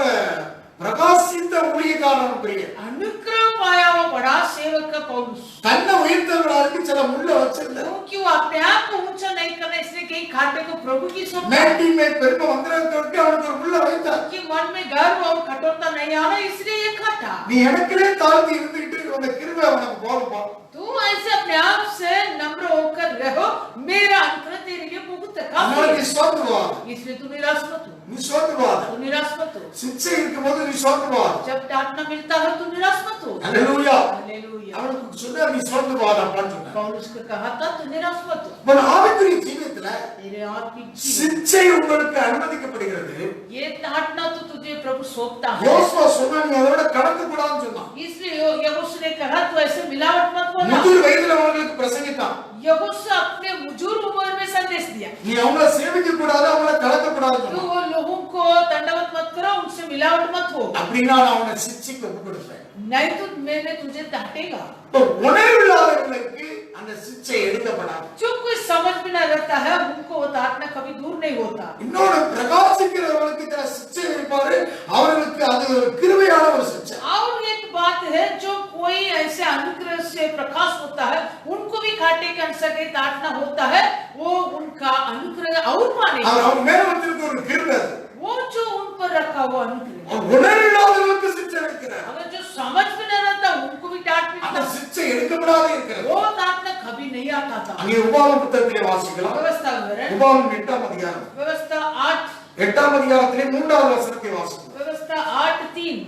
பிரகாசித்த ஊழியக்காரன் பிரிய. अनुग्रह पाया हुआ बड़ा सेवक का पौलुस. தன்னை உயர்த்தவர்களுக்கு சில முள்ள வச்சிருந்த. क्योंकि वो अपने आप को ऊंचा नहीं करना इसलिए कहीं कांटे को प्रभु की सौंपा. மேட்டி மே பெருமை வந்திரத்தோடு அவனுக்கு ஒரு முள்ள வைத்தார். कि मन में गर्व और कठोरता नहीं आना इसलिए ये काटा. நீ எனக்குள்ளே தாழ்த்தி இருந்துட்டு அந்த கிருபை உனக்கு போதும்பா. तू ऐसे अपने आप से नम्र होकर रहो, मेरा अनुग्रह तेरे लिए बहुत काफी அவனுக்கு है. சோத்துவா. इसलिए तू निराश मत हो. நீ சோத்துவா. तू निराश मत हो. சிச்சை இருக்கும்போது நீ சோத்துவா. जब डांटना मिलता है तू निराश मत हो. ஹல்லேலூயா. हालेलुया. அவனுக்கு சொன்னா நீ சோத்துவா அப்படின்னு சொன்னான். पौलुस को कहा था तू निराश मत हो. మన ஆவிக்குரிய ஜீவிதத்துல तेरे आत्मिक जीवन சிச்சை உங்களுக்கு அனுமதிக்கப்படுகிறது. ये डांटना तो तुझे प्रभु सौंपता है. யோசுவா சொன்னா நீ அதோட கலந்து கூடாதுன்னு சொன்னான். इसलिए यहोशू ने कहा तू ऐसे मिलावट मत बोलना. முதிர் வயதுல அவங்களுக்கு பிரசங்கித்தான். यहोशू अपने मुजूर उम्र में संदेश दिया. நீ அவங்கள சேவிக்க கூடாது, அவங்கள கலக்க கூடாது. तो वो लोगों को दंडवत मत करो, उनसे मिलावट मत हो. அப்படினா நான் அவனை சிச்சைக்கு ஒப்பு கொடுப்பேன். नहीं तो मैंने तुझे डांटेगा. இப்போ உணர்வில்லாதவர்களுக்கு அந்த சிச்சை எடுக்கப்படாது. जो कोई समझ में न रहता है उनको वो डांटना कभी दूर नहीं होता. இன்னொரு பிரகாசிக்கிறவர்களுக்கு இந்த சிச்சை இருப்பாரு, அவர்களுக்கு அது ஒரு கிருபையான ஒரு சிச்சை. और एक बात है जो कोई ऐसे अनुग्रह से प्रकाश होता है उनको भी कांटे के अंश के डांटना होता है, वो उनका अनुग्रह और माने. அவர் மேல வச்சிருக்க ஒரு கிருபை. वो जो उन पर रखा हुआ अनुग्रह. உணர்வில்லாதவர்களுக்கு சிச்சை வைக்கிறார். अगर जो समझ में न रहता उनको भी डांट அந்த मिलता. சிச்சை எடுக்கப்படாதே இருக்கிறது. वो डांटना कभी नहीं आता था. அங்கே உபாகம புத்தகத்திலே வாசிக்கலாம். व्यवस्था विवरण உபாகமம் 8ஆம் அதிகாரம். व्यवस्था 8 8ஆம் அதிகாரத்திலே 3வது வசனத்தை வாசிக்கலாம். व्यवस्था 8:3.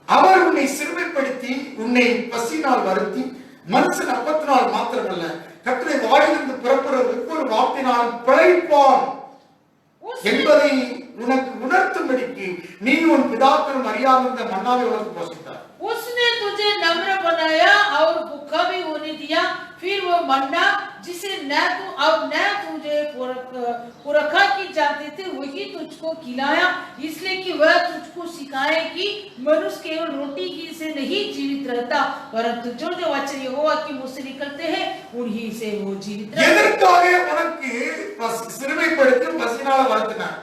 அவர் உன்னை சிறுமைப்படுத்தி உன்னை பசியினால் வருத்தி மனுஷன் அப்பத்தினால் மாத்திரமல்ல கர்த்தருடைய வாயிலிருந்து புறப்படுற ஒவ்வொரு வார்த்தையினாலும் பிழைப்பான் என்பதை உனக்கு உணர்த்தும்படிக்கு நீ உன் பிதாக்களும் அறியாதிருந்த மன்னாவை உனக்கு போஷித்தார். उसने तुझे नम्र बनाया और भूखा भी होने दिया। फिर वो मन्ना जिसे न तू अब न तुझे पुरखा की जानते थे वही तुझको खिलाया, इसलिए कि वह तुझको सिखाए कि मनुष्य केवल रोटी ही से नहीं जीवित रहता, परंतु जो जो वचन यहोवा की मुंह से निकलते हैं उन्हीं से वो जीवित रहता। எதற்காக உனக்கு சிறுமைப்படுத்தி பசினால வளர்த்தினார்?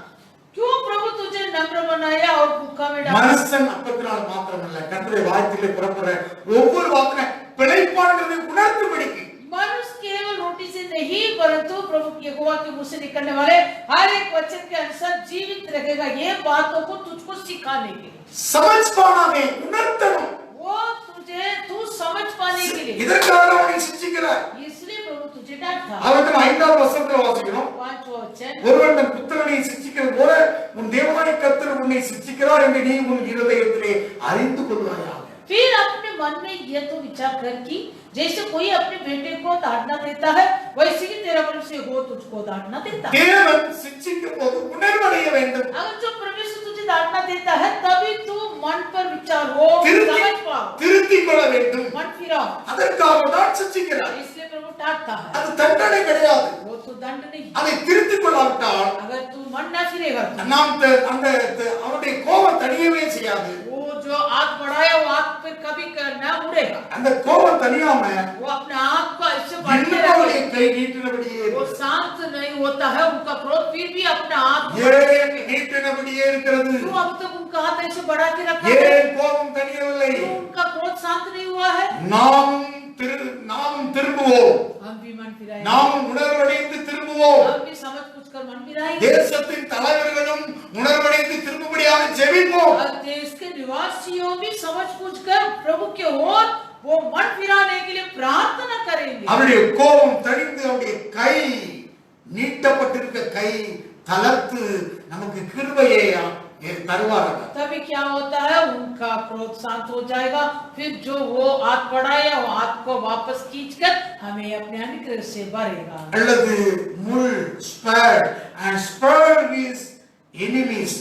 क्यों प्रभु तुझे नम्र बनाया और भूखा में डाला? மனுஷன் அப்பத்தினால் மாத்திரமல்ல, கர்த்தருடைய வாயிலே புறப்படுற ஒவ்வொரு வார்த்தை பிழைப்பான்களை உணர்த்தும்படிக்கு. मनुष्य केवल रोटी से नहीं परंतु प्रभु यहोवा के मुंह से निकलने वाले हर एक वचन के अनुसार जीवित रहेगा, ये बातों को तुझको सिखाने के लिए, समझ पाना में उணர்த்தணும். वो तुझे तू समझ पाने के लिए, இதற்காக அவனை சிட்சிக்கிறார். इसलिए प्रभु तुझे डांटा। அவனுக்கு 5வது வசனத்தை வாசிக்கிறோம். 5वां वचन, ஒருவன் தன் புத்திரனை சிட்சிக்கிறது போல உன் தேவனாகிய கர்த்தர் உன்னை சிட்சிக்கிறார் என்று நீ உன் இருதயத்திலே அறிந்து கொள்வாயாக. फिर अपने मन में यह तो विचार कर कि जैसे कोई अपने बेटे को ताड़ना देता है वैसे ही तेरा मनुष्य हो तुझको ताड़ना देता है। தேவன் சிட்சிக்கும் போது உணர்வடைய வேண்டும். अगर जो परमेश्वर तुझे ताड़ना देता है तभी तू मन पर विचार हो, समझ पाओ, திருத்திக் கொள்ள வேண்டும். मन फिराओ, அதற்காக தான் சிட்சிக்கிறார். इसलिए प्रभु डांटता है। அது தண்டனை கிடையாது. वो तो दंड नहीं, அதை திருத்திக் கொள்ளாவிட்டால் अगर तू मन न फिरेगा तो நாம் அந்த அவருடைய கோபம் தனியவே செய்யாது. वो जो आग बढ़ाया वो आग पे कभी न उड़ेगा, அந்த கோபம் தனியாம वो अपने आग को ऐसे बढ़ते இன்னொருடைய रखेगा, கை நீட்டினபடியே वो शांत नहीं होता है, उनका क्रोध फिर भी अपना आग ஏன் நீட்டினபடியே இருக்கிறது? क्यों अब तक उनका हाथ ऐसे बढ़ा के रखा है? ஏன் கோபம் தனியவில்லை? क्यों उनका क्रोध शांत नहीं हुआ है? நாமும் திரும்புவோம். हम भी मन फिराएंगे, நாமும் உணர்வடைந்து திரும்புவோம். हम भी समझ कुछ कर मन फिराएंगे, தேசத்தின் தலைவர்களும் உணர்வடைந்து திரும்பும்படியாக ஜெபிப்போம். और देश के निवासियों भी समझ कुछ कर प्रभु के ओर वो मन फिराने के लिए प्रार्थना करेंगे। அவருடைய கோபம் தணிந்து அவருடைய கை நீட்டப்பட்டிருக்க கை தளர்த்து நமக்கு கிருபையை தருவார். तभी क्या होता है, उनका क्रोध शांत हो जाएगा, फिर जो वो हाथ बढ़ाया वो हाथ को वापस खींचकर हमें अपने अनुग्रह से भरेगा। அல்லது முள் spare and spur is enemies,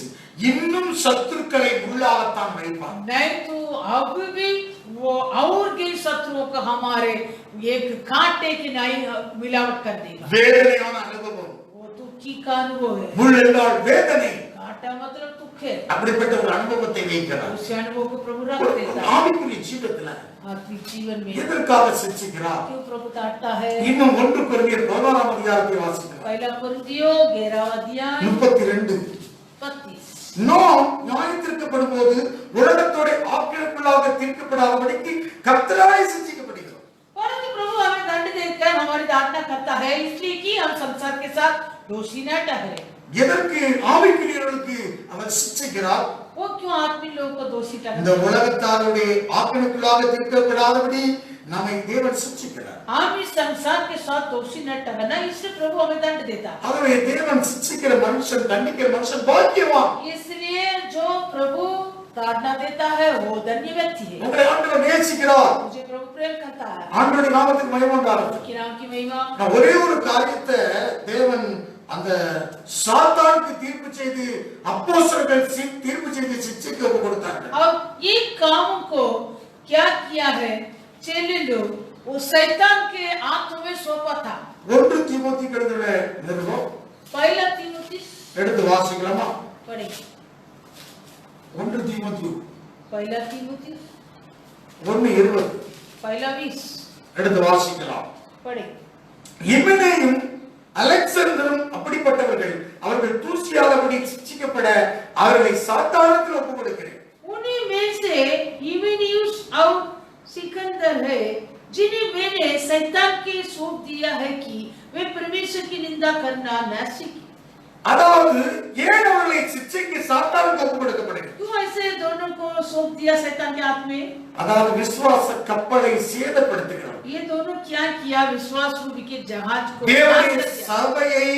இன்னும் சத்துருக்களை முள்ளாகத்தான் வைப்பார். नहीं तो अब भी वो और के शत्रुओं को हमारे एक कांटे की नाई मिलावट कर देगा। வேதனையான அனுபவம், वो दुखी का अनुभव है, முள் என்றால் வேதனை. कांटा मतलब दुख है, அப்படிப்பட்ட ஒரு அனுபவத்தை வைக்கிறார். उस अनुभव को प्रभु रख देता है ஆவிக்குரிய ஜீவிதத்துல आत्मिक जीवन में। எதற்காக சிட்சிக்கிறார்? क्यों प्रभु डांटता है? இன்னும் 1 கொரிந்தியர் 11ஆம் அதிகாரத்தை வாசிக்கலாம். पहला कोरिन्थियों 11वां अध्याय 32. 32। நாம் நியாயத்திற்கப்படும் போது உலகத்தோட ஆக்கிரமிப்புள்ளாக தீர்க்கப்படாதபடிக்கு கர்த்தராலே சிட்சிக்கப்படுகிறோம். परंतु प्रभु हमें दंड देकर हमारी ताड़ना करता है, इसलिए कि हम संसार के साथ दोषी न ठहरे। எதற்கு ஆவிக்குரியவர்களுக்கு அவர் சிட்சிக்கிறார்? वो क्यों आत्मिक लोगों को दोषी இந்த ठहराता है? உலகத்தாருடைய ஆக்கிரமிப்புள்ளாக தீர்க்கப்படாதபடி நம்மை தேவன் சிட்சிக்கிறார். हम इस संसार के साथ दोषी न ठहरना, इसलिए प्रभु हमें दंड देता है। ஆகவே தேவன் சிட்சிக்கிற மனுஷன், தண்டிக்கிற மனுஷன் பாக்கியவான். इसलिए जो प्रभु ताड़ना देता है वो धन्य व्यक्ति है। உங்களை ஆண்டவர் நேசிக்கிறார். मुझे प्रभु प्रेम करता है, ஆண்டவருடைய நாமத்துக்கு மகிமை உண்டாகட்டும். कि नाम की महिमा। நான் ஒரே ஒரு காரியத்தை தேவன் அந்த சாத்தானுக்கு தீர்ப்பு செய்து அப்போஸ்தலர்கள் தீர்ப்பு செய்து சிட்சிக்க ஒப்பு கொடுத்தார்கள். अब ये काम को क्या किया है चेले लोग, वो शैतान के हाथों में सौंपा था। 1 தீமோத்தேயு எழுதின நிருபம் पहला तीमुथियुस எடுத்து வாசிக்கலாமா? पढ़े, 1 தீமோத்தேயு पहला तीमुथियुस 1:20 पहला 20 எடுத்து வாசிக்கலாம். पढ़े। இமெனேயும் அலெக்சாந்தரும் அப்படிப்பட்டவர்கள், அவர்கள் தூசியாதபடி சிட்சிக்கப்பட அவர்களை சாத்தானுக்கு ஒப்பு கொடுக்கிறேன். उन्हीं में से हिमेनियुस और सिकंदर है, जिन्हें मैंने शैतान के सौंप दिया है कि वे परमेश्वर की निंदा करना न सीखें। அதாவது ஏன் அவர்களை சிட்சைக்கு சாத்தானுக்கு ஒப்பு கொடுக்கப்படுகிறது? क्यों ऐसे दोनों को सौंप दिया शैतान के हाथ में? அதாவது விசுவாச கப்பலை சேதப்படுத்துகிறார். ये दोनों क्या किया? विश्वास रूपी के जहाज को தேவனுடைய சபையை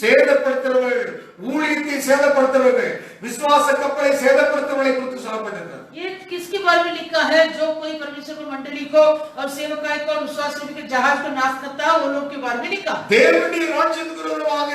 சேதப்படுத்துறவர்கள், ஊழியத்தை ராஜ்யத்தை சேதப்படுத்துறவர்கள் விசுவாச கப்பலை சேதப்படுத்துறவர்களை குறித்து சொல்லப்பட்டிருக்கிறது. ये किसके बारे में लिखा है? जो कोई परमेश्वर की मंडली को और सेवकाई को और विश्वास के जहाज को नाश करता है, वो लोग के बारे में लिखा. தேவனுடைய ராஜ்யத்துக்கு விரோதமாக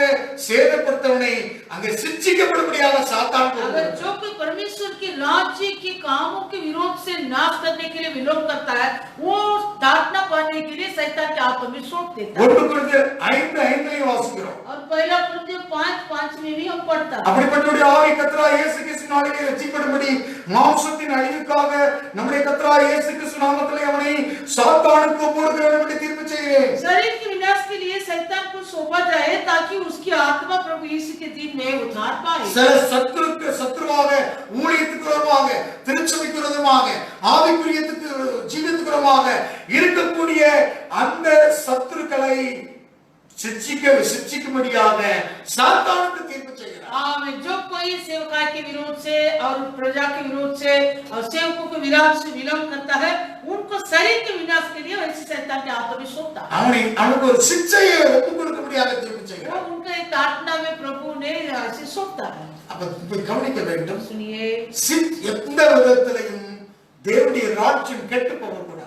சேதப்படுத்துறவனை அங்கே சிட்சிக்கப்படும்படியாக சாத்தான் अगर போகிறான். जो कोई परमेश्वर के राज्य के कामों के विरोध से नाश करने के लिए विरोध करता है, वो दांतना पाने के लिए शैतान के हाथों में सौंप देता है. 1 கொரிந்தியர் 5:5 வாசிக்கிறோம். और पहला कुरिन्थियों 5:5 में भी हम पढ़ता है. அப்படிப்பட்டவருடைய ஆவி கர்த்தராகிய இயேசு கிறிஸ்து நாமத்திலே ரட்சிக்கப்படும்படி மாம்சத்தின் அழிவுக்காக நம்முடைய கர்த்தராகிய இயேசு கிறிஸ்து நாமத்திலே அவனை சாத்தானுக்கு ஒப்புக்கொடுக்க வேண்டும் என்று தீர்ப்பு செய்கிறேன். शरीर के विनाश के लिए शैतान को सौंपा जाए ताकि उसकी आत्मा प्रभु यीशु के दिन में उद्धार पाए. சில சத்துருவாக ஊழியத்துக்கு விரோதமாக திருச்சபைக்கு விரோதமாக ஆவிக்குரியத்துக்கு ஜீவியத்துக்கு விரோதமாக இருக்கக்கூடிய அந்த சத்துருக்களை சிட்சிக்கும்படியாக சாத்தானுக்கு தீர்ப்பு செய்கிறார். आमीन. जो कोई सेवकाई के विरोध से और प्रजा के विरोध से और सेवकों के विलंब करता है, उनको शरीर के विनाश के लिए वैसे शैतान के हाथों में सौंपता है. அவனுக்கு ஒரு சிட்சையை ஒப்புக்கொடுக்கும்படியாக தீர்ப்பு செய்கிறார். वो उनका एक आत्मा में प्रभु ने ऐसे सौंपता है. அப்ப கவனிக்க வேண்டும். सुनिए, எந்த விதத்திலையும் தேவனுடைய ராஜ்யம் கெட்டு போகக்கூடாது.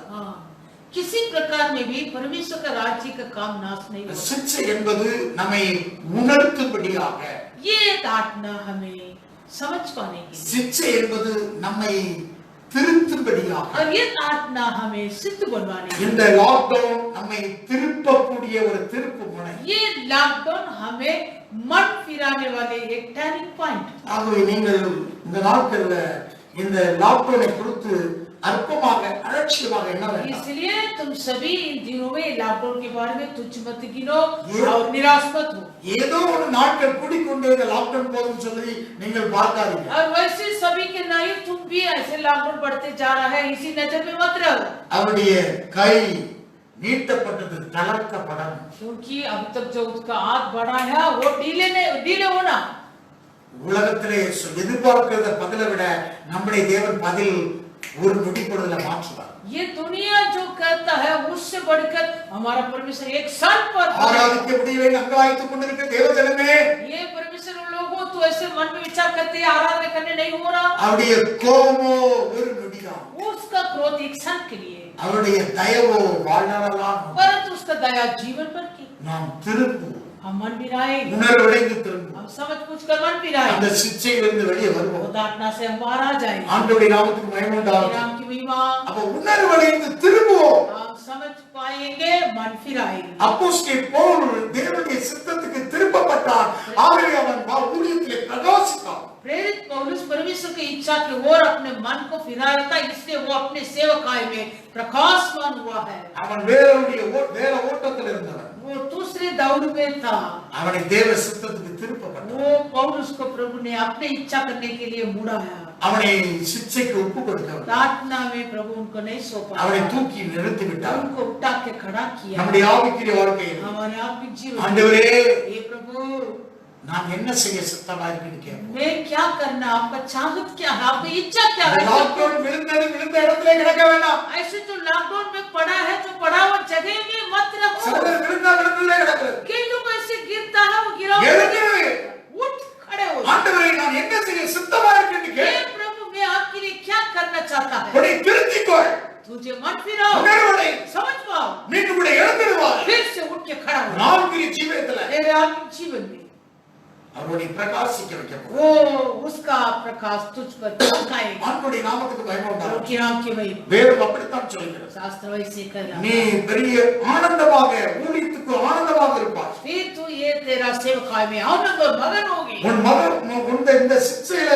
किसी प्रकार में भी परमेश्वर का राज्य का काम नाश नहीं होगा. சிட்சை என்பது நம்மை உணர்த்தும்படியாக, ये डांटना हमें समझ पाने के लिए, சிட்சை என்பது நம்மை திருத்தும்படியாக, और ये डांटना हमें सिद्ध बनवाने के लिए. இந்த லாக்டவுன் நம்மை திருப்பக்கூடிய ஒரு திருப்பு முனை. ये लॉकडाउन हमें मन फिराने वाले एक टर्निंग पॉइंट. ஆகவே நீங்கள் இந்த நாட்கள்ல இந்த லாக்டவுனை குறித்து அற்பமாக அலட்சியமாக என்ன வேண்டாம். इसलिए तुम सभी इन दिनों में लॉकडाउन के बारे में तुच्छ मत गिनो और निराश मत हो. ஏதோ ஒரு நாட்கள் கூடிக்கொண்டே இந்த லாக்டவுன் போதும் சொல்லி நீங்கள் பார்க்காதீங்க. और वैसे सभी के नहीं, तुम भी ऐसे लॉकडाउन बढ़ते जा रहा है इसी नजर में मत रहो. அவருடைய கை நீட்டப்பட்டது தளர்க்கப்படணும். क्योंकि अभी तक जो उसका हाथ बढ़ा है वो ढीले होना. உலகத்திலே எதிர்பார்க்கிறத பதிலை விட நம்முடைய தேவன் பதில் ஒரு நொடி பொழுதுல மாற்றுவார். ये दुनिया जो कहता है उससे बढ़कर हमारा परमेश्वर एक साल पर ஆராதிக்க முடியவே அங்கலாய்த்துக் கொண்டிருக்க தேவஜனமே, ये परमेश्वर उन लोगों तो ऐसे मन में विचार करते हैं आराधना करने नहीं हो रहा. அவருடைய கோபமோ ஒரு நொடிதான், उसका क्रोध एक क्षण के लिए, அவருடைய தயவோ வாழ்நாளெல்லாம். परंतु उसका दया जीवन भर की. நாம் திரும்புவோம், हम मन फिराए, உணர்வடைந்து திரும்புவோம், हम समझ कुछ कर मन फिराए, அந்த சிச்சையிலிருந்து வெளியே வருவோம். उदारना से हम बाहर आ जाए. ஆண்டவருடைய நாமத்துக்கு மகிமை உண்டாகட்டும். नाम की महिमा. அப்ப உணர்வடைந்து திரும்புவோம். हम समझ पाएंगे, मन फिराएंगे. அப்போஸ்தலன் பவுல் தேவனுடைய சித்தத்துக்கு திருப்பப்பட்டார். ஆகவே அவன் ஊழியத்திலே பிரகாசித்தான். प्रेरित पौलुस परमेश्वर की इच्छा की ओर अपने मन को फिराया था, इसलिए वो अपने सेवकाई में प्रकाशमान हुआ है. அவன் வேற ஓட்டத்தில் இருந்தவன். वो दूसरे दौड़ में था. அவனை தேவ சித்தத்துக்கு திருப்பப்பட்டான். वो पौलुस को प्रभु ने अपने इच्छा करने के लिए मुड़ाया. அவனை சிட்சைக்கு ஒப்பு கொடுத்தவன். प्रार्थना में प्रभु उनको नहीं सौंपा, அவனை தூக்கி நிறுத்தி விட்டார். उनको उठा के खड़ा किया. நம்முடைய ஆவிக்குரிய வாழ்க்கையில் हमारे आत्मिक जीवन, ஆண்டவரே हे प्रभु, நான் என்ன செய்ய சித்தமா இருக்குன்னு கேட்போம். मैं क्या करना, आपका चाहत क्या है, आपकी इच्छा क्या है. லாக்டவுன் விழுந்த இடத்துல கிடக்க வேண்டாம். ऐसे जो लॉकडाउन में पड़ा है, जो पड़ा हुआ जगह में मत रखो. சிலர் விழுந்ததுல கிடக்குது. कई लोग ऐसे गिरता है, वो गिरा எழுந்து उठ खड़े हो. ஆண்டவரே நான் என்ன செய்ய சித்தமா இருக்குன்னு हे கேட்போம். प्रभु, मैं आपके लिए क्या करना चाहता है. உன்னை திருத்திக்கொள், तुझे मत फिराओ, உணர்வடை, समझ पाओ, மீண்டும் கூட எழுந்திருவார். फिर से उठ के खड़ा हो. ஆவிக்குரிய ஜீவியத்துல तेरे आत्मिक जीवन में அவருடைய பிரகாசிக்க வைக்கப்படும். वो उसका प्रकाश तुझ पर चमकाएगा. ஆண்டவருடைய நாமத்துக்கு மகிமை प्रभु உண்டாகட்டும். की नाम की महिमा. வேதம் அப்படித்தான் சொல்கிறது. शास्त्र वैसे कह रहा நீ है. பெரிய ஆனந்தமாக ஊழியத்துக்கு ஆனந்தமாக இருப்பாய். फिर तू ये तेरा सेवकाई में आनंद और मगन होगी. உன் மகன் இந்த சிச்சையில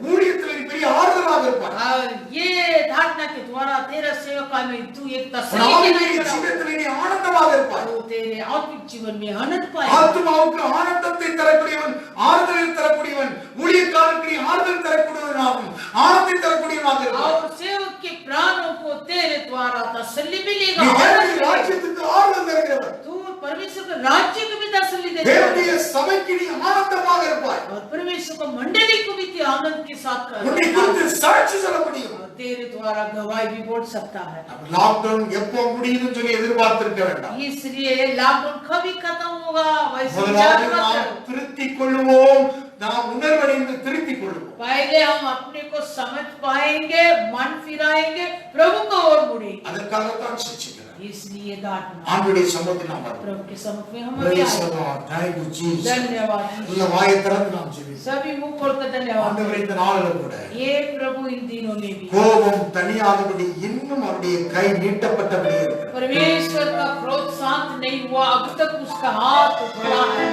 ஊழியத்துல நீ பெரிய ஆறுதலாக இருப்பாய். और ये धारणा के द्वारा तेरा सेवकाई में तू एक உன் तसल्ली ஆவிக்குரிய के ஜீவியத்துல நீ ஆனந்தமாக இருப்பாய். तो तेरे आत्मिक जीवन में आनंद पाएगा. ஆத்துமாவுக்கு ஆனந்தத்தை தரக்கூடியவன், ஆறுதலை தரக்கூடியவன், ஊழியக்காரருக்கு நீ ஆறுதல் தரக்கூடியவனாகும், ஆனந்தத்தை தரக்கூடியவனாக இருப்பாய். और सेवक के प्राणों को तेरे द्वारा तसल्ली मिलेगा. நீ தேவனுடைய आनंद मिलेगा. ராஜ்யத்துக்கு ஆறுதல் தருகிறவன். तू परमेश्वर के राज्य को भी तसल्ली देगा. தேவனுடைய சபைக்கு நீ ஆனந்தமாக இருப்பாய். और परमेश्वर को मंडली को भी तू आनंद के साथ உன்னை குறித்து சாட்சி சொல்ல முடியும். और तेरे द्वारा गवाही भी बोल सकता है. லாக்டவுன் எப்போ முடியுதுன்னு சொல்லி எதிர்பார்த்திருக்க வேண்டாம். इसलिए लॉकडाउन कभी खत्म होगा वैसे முதலாவது विचार मत நாம் करो. திருத்திக் கொள்ளுவோம், நாம் உணர்வடைந்து திருத்திக் கொள்வோம். पहले हम अपने को समझ पाएंगे, मन फिराएंगे, प्रभु को ओर मुड़ेंगे. அதற்காகத்தான் சிக்ஷிக்கிறார். इसलिए डांटना. ஆண்டவருடைய சமூகத்தில் நாம் வருவோம். प्रभु के सम्मुख में हम Praise आए. the Lord. Thank you, Jesus. धन्यवाद. உள்ள வாயை திறந்து நாம் ஜெபிப்போம். सभी मुंह खोलकर धन्यवाद. ஆண்டவரே, இந்த நாளில் கூட ये प्रभु इन दिनों में भी கோபம் தனியாதபடி இன்னும் அவருடைய கை நீட்டப்பட்டபடி இருக்கிறது. परमेश्वर का क्रोध शांत नहीं हुआ, अब तक उसका हाथ बड़ा है.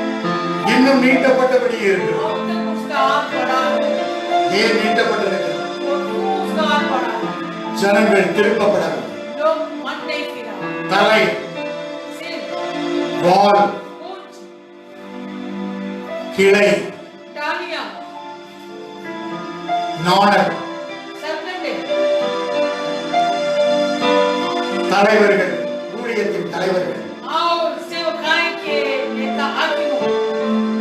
இன்னும் நீட்டப்பட்டபடி இருக்கிறது. अब तक उसका हाथ बड़ा है. ஏன் நீட்டப்பட்டிருக்கிறது? उसका हाथ बड़ा है. ஜனங்கள் திருப்பப்படவில்லை. लोग मन नहीं फिरा. தலை, सिर, வால், पूंछ, கிளை, डालियां, நாணல், सरकंडे, தலைவர்கள், ஊழியத்தின் தலைவர்கள், और सेवकाई के नेता हाकिमों,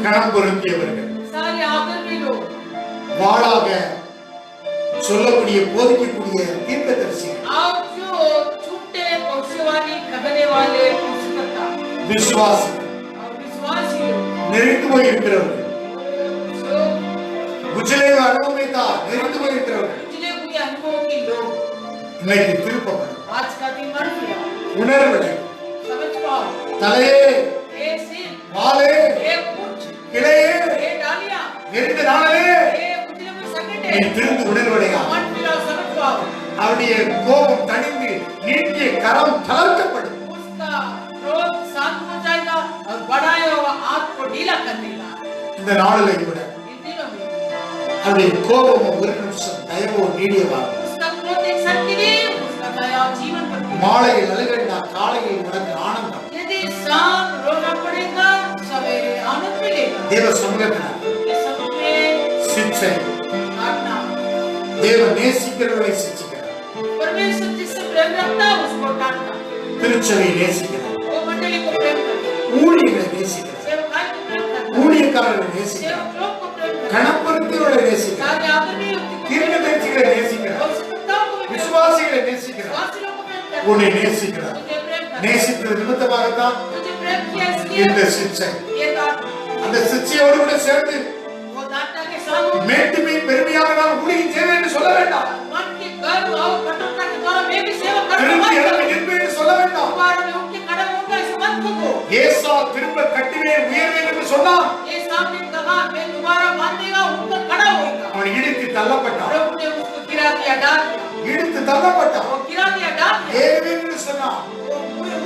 கணம் பொருந்தியவர்கள், सारे आदमी लोग, வாளாக சொல்லக்கூடிய போதிக்கக்கூடிய தீர்க்கதரிசிகள், और जो झूठे भविष्यवाणी करने वाले पुरुषकर्ता விசுவாசிகள், और विश्वासी लोग, நெறிந்து போய் இருக்கிறவர்கள், जो உச்சிலே அனுபவித்தார் நெறிந்து போய் இருக்கிறவர்கள் पिछले हुए अनुभव के लोग இன்னைக்கு திருப்பப்படும். आज का दिन मन किया. உணர்வடை, समझ पाओ. தலையே, ये सिर, வாலே, ये पूंछ, கிளையே, ये डालियां, நெறிந்த நாளே, ये उजले में நீ सरकंडे. திருந்து உணர்வடையா. मन फिरा, समझ पाओ. அவருடைய கோபம் தணிந்து நீட்டிய கரம் தளர்க்கப்படும். उसका क्रोध शांत हो जाएगा और बढ़ाया हुआ हाथ को ढीला कर देगा. இந்த நாளிலே கூட इन दिनों में அவருடைய கோபம் ஒரு நிமிஷம் தயவோ நீடியவாகும். उसका क्रोध एक क्षण के लिए, उसका दया जीवन भर के लिए. மாலையில் அழுகண்டா, காலையில் உனக்கு ஆனந்தம். यदि शाम रोना पड़ेगा, सवेरे आनंद मिलेगा. தேவ சமூகத்தினார் ये सब में சிக்ஷை, काटना. தேவ நேசிக்கிறவர்களை சிக்ஷிக்கிறார். परमेश्वर जिससे प्रेम रखता है उसको डांटना. திருச்சபையை நேசிக்கிறார். वो मंडली को प्रेम करता है. ஊழியர்களை நேசிக்கிறார். सेवकाई को प्रेम करता है. ஊழியக்காரர்களை நேசிக்கிறார். सेवक लोग को प्रेम करता है. கணப்பொருத்தியவர்களை நேசிக்கிறார். सारे आदमी को தீர்க்கதரிசிகளை நேசிக்கிறார். भविष्यवक्ताओं को भी प्रेम करता है. விசுவாசிகளை நேசிக்கிறார். विश्वासी लोग को प्रेम करता है. உன்னை நேசிக்கிறார். तुझे प्रेम करता है. நேசித்தது நிமித்தமாகத்தான் तुझे प्रेम किया इसलिए இந்த சிக்ஷை. ये डांटना. அந்த சிக்ஷையோடு கூட சேர்ந்து वो डांटना के साथ மேட்டுமை பெருமையாக நான் ஊழியம் செய்வேன் என்று சொல்ல வேண்டாம். मन के गर्व और कठोरता के द्वारा मैं भी सेवा करूंगा. திரும்பி எழுந்து நிற்பேன் என்று சொல்ல வேண்டாம். दोबारा मैं उठ के खड़ा होऊंगा, इसे मत कहो. ஏசா திரும்ப கட்டுவேன் உயர்வேன் என்று சொன்னான். ये सामने कहा मैं दोबारा बांधेगा, उठकर खड़ा होएगा. அவன் இடித்து தள்ளப்பட்டான். प्रभु ने उसको गिरा दिया, डाल दिया. இடித்து தள்ளப்பட்டான். वो गिरा दिया, डाल दिया. ஏறுவேன் என்று சொன்னான். वो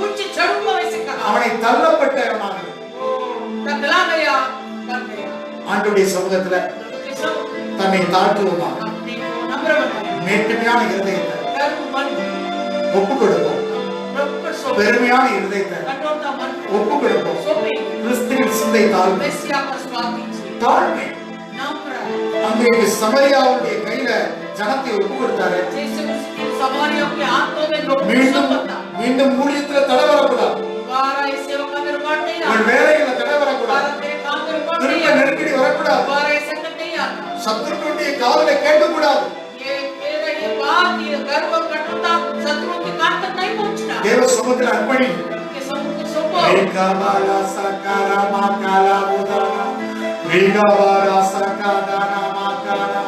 ऊंचे चढ़ूंगा वैसे कहा. அவனை தள்ளப்பட்டவனாக वो टकला गया, डर गया. ஆண்டவருடைய சமூகத்துல प्रभु के सब தன்னை தாழ்த்துவோமாக अपने को नम्र बनाया. மேட்டுமையான இருதயத்தை गर्व मन ஒப்புக் கொடுப்போம். प्रभु पर सौंप. பெருமையான இருதயத்தை कठोरता मन ஒப்புக் கொடுப்போம். सौंपे. கிறிஸ்துவின் சிந்தை தாழ்மை, मेसिया का स्वाद दीजिए. தாழ்மை. नम्र அன்றைக்கு சமரியாவுடைய கையில ஜனத்தை ஒப்புக் கொடுத்தாரு. जैसे उसके समारियों के हाथों में लोग மீண்டும் सौंपता. மீண்டும் ஊழியத்துல தடை வரக்கூடாது. दोबारा इस सेवा का निर्माण नहीं உன் आता. வேலைகளை தடை வரக்கூடாது. दोबारा तेरे काम का निर्माण नहीं திரும்ப आता. நெருக்கடி வரக்கூடாது. दोबारा ये संकट नहीं आता. சத்துருக்களுடைய காதுல கேட்கக்கூடாது. ये मेरा ये बात, ये गर्व और कठोरता शत्रुओं के कान तक नहीं पहुंचना. தேவ சமூகத்தில் அர்ப்பணி. उनके समूह को सौंपो. ஏகபாலா சகாரா மாகாலா உதாரா வேகபாலா சகாதானா மாகாலா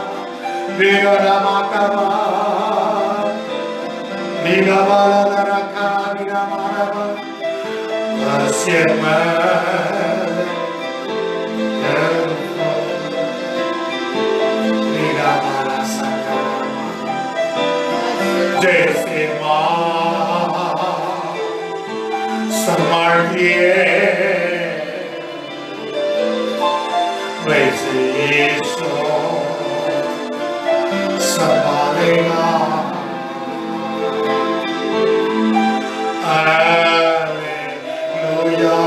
வேகடா மாகவா வேகபாலா தரகா விரமாரவா வஸ்யம வேகபாலா சகாரா जैसे माँ संभालती है वैसे यीशु संभालेगा। हालेलुया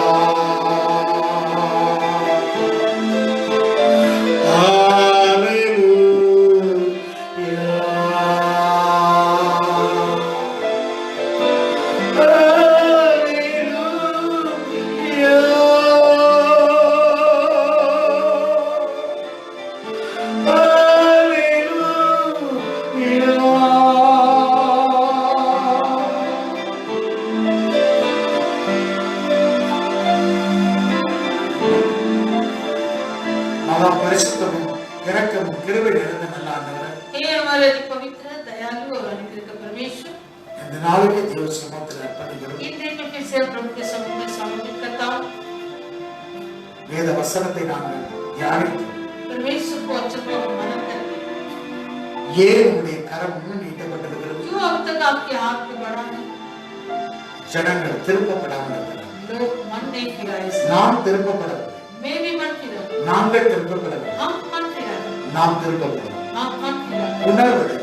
மகா பரிசுத்தமும் இரக்கமும் கிருபை நிறைந்த நல்ல ஆண்டவரே, हे हमारे पवित्र दयालु और अनुग्रह का परमेश्वर, இந்த நாளுக்கு தேவ சமூகத்தில் அர்ப்பணிக்கிறோம். इन दिन में फिर से प्रभु के समुख में समर्पित करता हूँ। வேத வசனத்தை நாங்கள் தியானித்து परमेश्वर को अच्छे को मनन करके, ஏன் உங்களுடைய கரம் இன்னும் நீட்டப்பட்டிருக்கிறது? क्यों अब तक आपके हाथ में बढ़ा है? ஜனங்கள் திருப்பப்படாமல் இருக்கிறார்கள். लोग मन नहीं फिरा इस, நாம் திருப்பப்படவில்லை, मैं भी मन फिरा, நாங்கள் திருப்பப்படவில்லை, हम मन फिरा, நாம் திருப்பப்படும் हम मन फिरा, உணர்வுகளை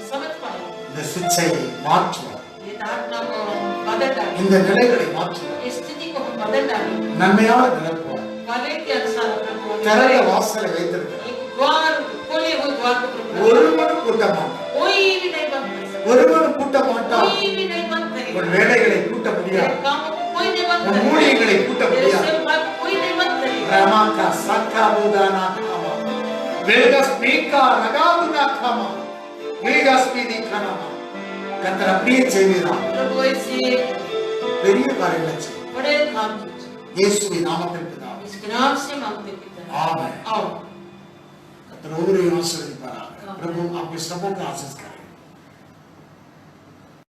समझ पाए இந்த சிச்சையை மாற்றுவார், ये धारणा को हम बदल डालें, இந்த निலைகளை மாற்றுவார், इस स्थिति को हम बदल डालें, நன்மையாக நிரப்புவார். वाले के अनुसार प्रभु திறந்த வாசலை வைத்திருக்கிறார். एक द्वार खोले हुए द्वार को प्रभु ஒருவனும் கூட்ட மாட்டான், कोई भी नहीं बंद कर सकता, ஒருவனும் கூட்ட மாட்டான். कोई भी नहीं बंद உன் करेगा, வேலைகளை கூட்ட तेरे முடியாது, कामों को कोई नहीं बंद உன் करेगा, ஊழியங்களை கூட்ட तेरे முடியாது. सेवकाई को कोई नहीं बंद करेगा। ரமாக்கா சக்காபுதானா காமா வேகஸ்மீகா ரகாதுனா காமா வேகஸ்மீதி காமா கர்த்தர் அப்படியே செய்வீராம். प्रभु ऐसे பெரிய காரியங்களை செய்யும். बड़े काम कीजिए, இயேசுவின் நாமத்தில் பிதாவே, इसके नाम से मांगते पिता, ஆமென். आओ கர்த்தர் ஒவ்வொருவரையும் ஆசீர்வதிப்பாராக. பிரபு आपके सबों का आशीष करें.